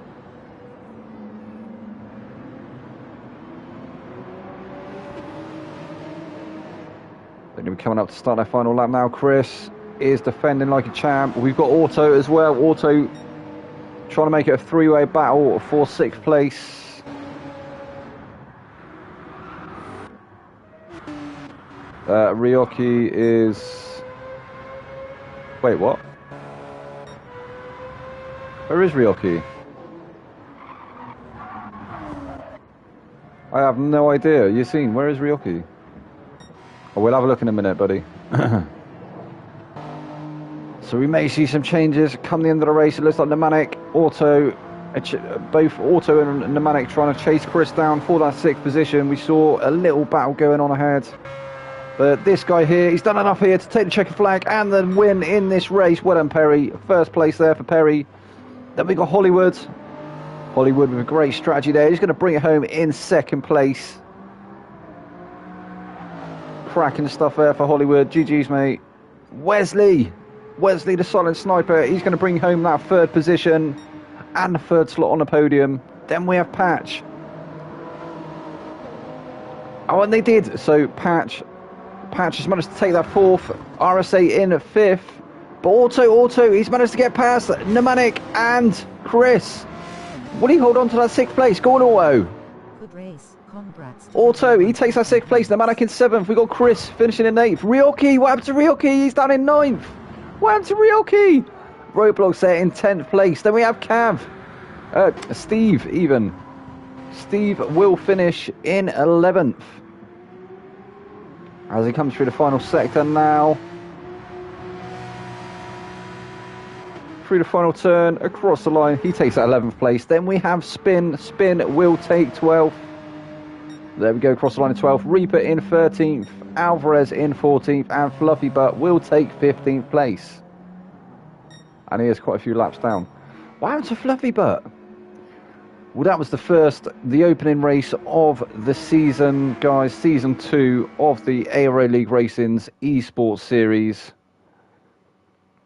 They're going to be coming up to start their final lap now. Chris is defending like a champ. We've got Auto as well. Auto trying to make it a three-way battle for 6th place. Ryoki is... Wait, what? Where is Ryoki? I have no idea. Yassine, where is Ryoki? Oh, we'll have a look in a minute, buddy. So we may see some changes come the end of the race. It looks like Pneumatic, Auto, both Auto and Pneumatic trying to chase Chris down for that 6th position. We saw a little battle going on ahead. But this guy here, he's done enough here to take the checkered flag and then win in this race. Well done, Perry. 1st place there for Perry. Then we got Hollywood. Hollywood with a great strategy there. He's going to bring it home in 2nd place. Cracking stuff there for Hollywood. GG's, mate. Wesley, the silent sniper. He's going to bring home that 3rd position and the 3rd slot on the podium. Then we have Patch. Oh, and they did. So Patch has managed to take that 4th, RSA in 5th, but Auto, he's managed to get past Pneumatic and Chris. Will he hold on to that 6th place? Go on, Auto. Good race, congrats. Auto, he takes that 6th place, Pneumatic in 7th, we got Chris finishing in 8th. Ryoki, what happened to Ryoki? He's down in 9th. What happened to Ryoki? Roblox there in 10th place. Then we have Cav. Steve, even. Steve will finish in 11th. As he comes through the final sector now. Through the final turn, across the line, he takes that 11th place. Then we have Spin. Spin will take 12th. There we go, across the line in 12th. Reaper in 13th. Alvarez in 14th. And Fluffy Butt will take 15th place. And he has quite a few laps down. What happened to Fluffy Butt? Well, that was the opening race of the season, guys. Season 2 of the Aero League Racing's eSports series.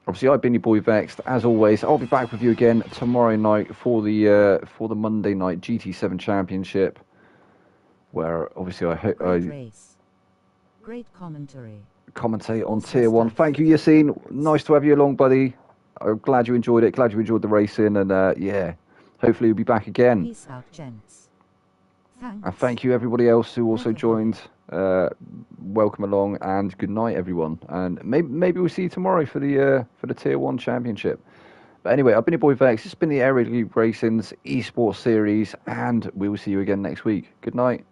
Obviously, I've been your boy Vexed. As always, I'll be back with you again tomorrow night for the Monday night GT7 Championship, where obviously Great commentary. Commentate on Tier 1. Thank you, Yassine. Nice to have you along, buddy. I'm glad you enjoyed it. Glad you enjoyed the racing, and yeah, hopefully you'll be back again. Peace out, gents. Thanks. And thank you everybody else who also joined. Welcome along, and good night, everyone. And maybe we'll see you tomorrow for the Tier 1 Championship. But anyway, I've been your boy Vex. It's been the Aero League Racing's eSports series, and we will see you again next week. Good night.